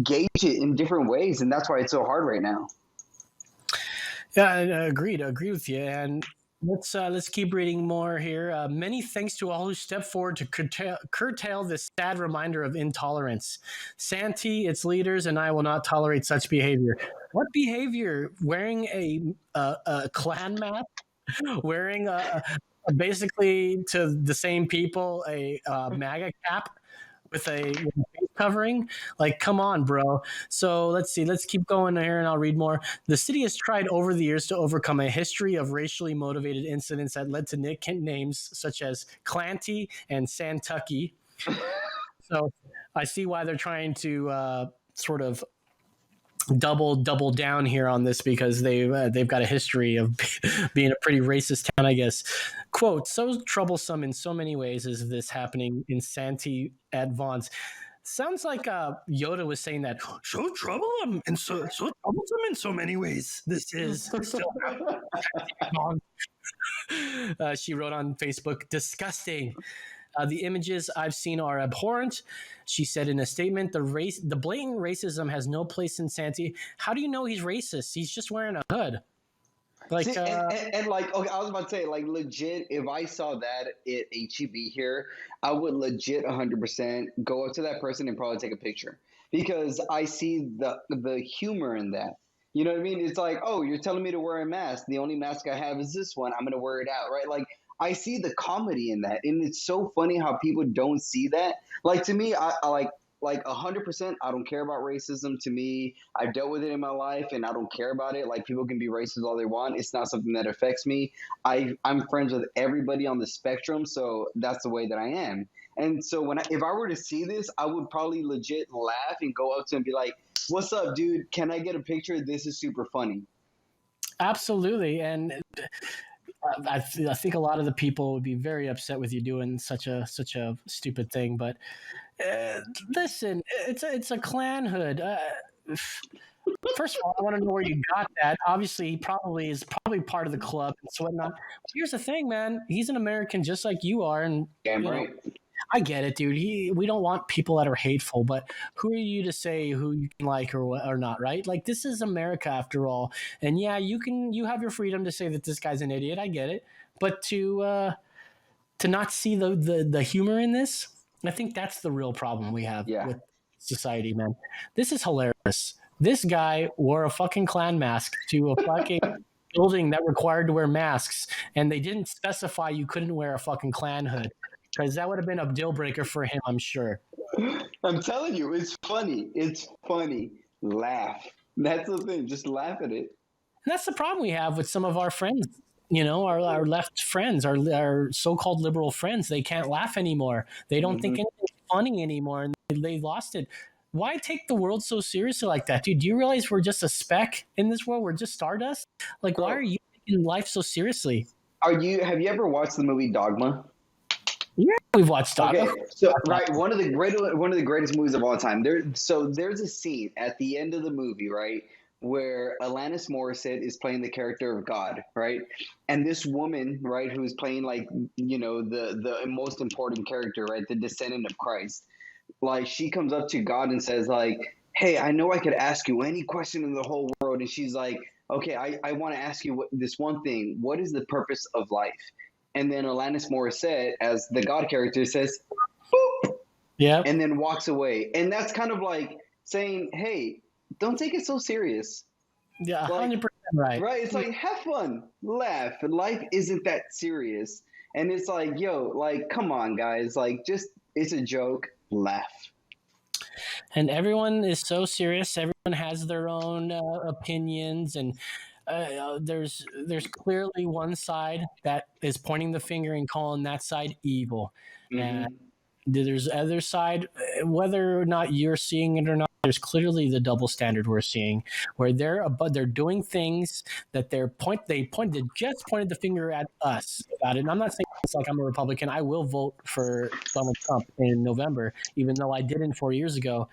gauge it in different ways, and that's why it's so hard right now. Yeah, I agree with you. And let's keep reading more here. Many thanks to all who stepped forward to curtail this sad reminder of intolerance. Santee, its leaders, and I will not tolerate such behavior. What behavior? Wearing a Klan mask? Wearing basically to the same people a MAGA cap with a face covering? Like, come on, bro. So let's see. Let's keep going here, and I'll read more. The city has tried over the years to overcome a history of racially motivated incidents that led to nicknames such as Clanty and Santucky. So I see why they're trying to sort of double down here on this, because they've got a history of being a pretty racist town, I guess. Quote, so troublesome in so many ways is this happening in Santee at Vons. Sounds like Yoda was saying that, so troublesome and so troublesome in so many ways. This is still she wrote on Facebook, disgusting. The images I've seen are abhorrent, she said in a statement. The blatant racism has no place in Santee. How do you know he's racist? He's just wearing a hood. Like, see, and like, okay, I was about to say, like, legit, if I saw that at HEB here, I would legit 100% go up to that person and probably take a picture, because I see the humor in that. You know what I mean? It's like, oh, you're telling me to wear a mask. The only mask I have is this one. I'm gonna wear it out, right? Like I see the comedy in that, and it's so funny how people don't see that. Like to me, I like 100%. I don't care about racism. To me, I've dealt with it in my life, and I don't care about it. Like people can be racist all they want. It's not something that affects me. I'm friends with everybody on the spectrum, so that's the way that I am. And so if I were to see this, I would probably legit laugh and go up to him and be like, "What's up, dude? Can I get a picture? This is super funny." Absolutely, and I think a lot of the people would be very upset with you doing such a stupid thing. But listen, it's a clan hood. First of all, I want to know where you got that. Obviously, he probably is part of the club and so whatnot. But here's the thing, man. He's an American just like you are, and Damn right. I get it, dude. We don't want people that are hateful, but who are you to say who you can like or not, right? Like this is America after all, and yeah, you have your freedom to say that this guy's an idiot. I get it, but to not see the humor in this, I think that's the real problem we have with society, man. This is hilarious. This guy wore a fucking clan mask to a fucking building that required to wear masks, and they didn't specify you couldn't wear a fucking clan hood. Because that would have been a deal breaker for him, I'm sure. I'm telling you, it's funny. It's funny. Laugh. That's the thing. Just laugh at it. And that's the problem we have with some of our friends, our left friends, our so-called liberal friends. They can't laugh anymore. They don't think anything's funny anymore, and they lost it. Why take the world so seriously like that, dude? Do you realize we're just a speck in this world? We're just stardust? Like, why are you taking life so seriously? Have you ever watched the movie Dogma? Yeah, we've watched Dogma. Okay, so one of the greatest movies of all time. There's a scene at the end of the movie, right, where Alanis Morissette is playing the character of God, right, and this woman, right, who's playing like the most important character, right, the descendant of Christ, like she comes up to God and says like, "Hey, I know I could ask you any question in the whole world," and she's like, "Okay, I want to ask you this one thing. What is the purpose of life?" And then Alanis Morissette, as the God character, says, "Boop," and then walks away. And that's kind of like saying, "Hey, don't take it so serious." Yeah, 100% right. Right? It's like, have fun, laugh. Life isn't that serious. And it's like, yo, like, come on, guys. Like, just, it's a joke. Laugh. And everyone is so serious. Everyone has their own opinions, and there's clearly one side that is pointing the finger and calling that side evil, and there's other side, whether or not you're seeing it or not, there's clearly the double standard we're seeing, where they're doing things that they pointed the finger at us about it. And I'm not saying it's like I'm a Republican. I will vote for Donald Trump in November, even though I didn't 4 years ago.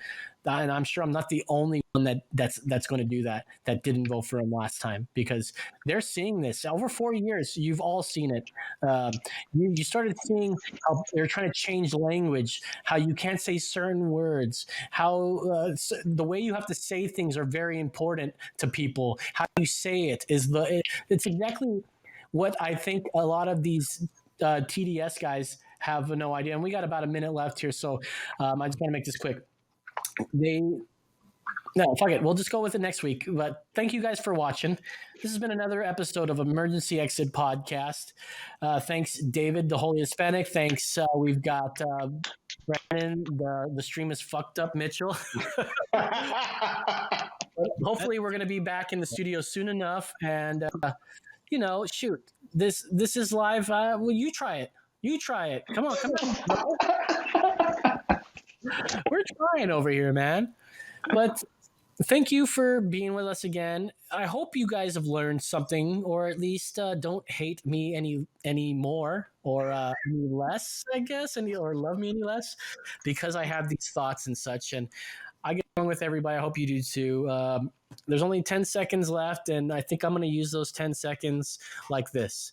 And I'm sure I'm not the only one that's going to do that didn't vote for him last time, because they're seeing this over 4 years. You've all seen it. You started seeing how they're trying to change language, how you can't say certain words, how the way you have to say things are very important to people. How you say it is it's exactly what I think a lot of these TDS guys have no idea. And we got about a minute left here, so I just want to make this quick. No, fuck it. We'll just go with it next week. But thank you guys for watching. This has been another episode of Emergency Exit Podcast. Thanks, David, the Holy Hispanic. Thanks. We've got Brandon, the stream is fucked up, Mitchell. Hopefully we're going to be back in the studio soon enough. And, shoot, this is live. Well, you try it. Come on. We're trying over here, man. But thank you for being with us again. I hope you guys have learned something, or at least don't hate me any more, or any less, I guess, or love me any less, because I have these thoughts and such. And I get along with everybody. I hope you do too. There's only 10 seconds left, and I think I'm going to use those 10 seconds like this.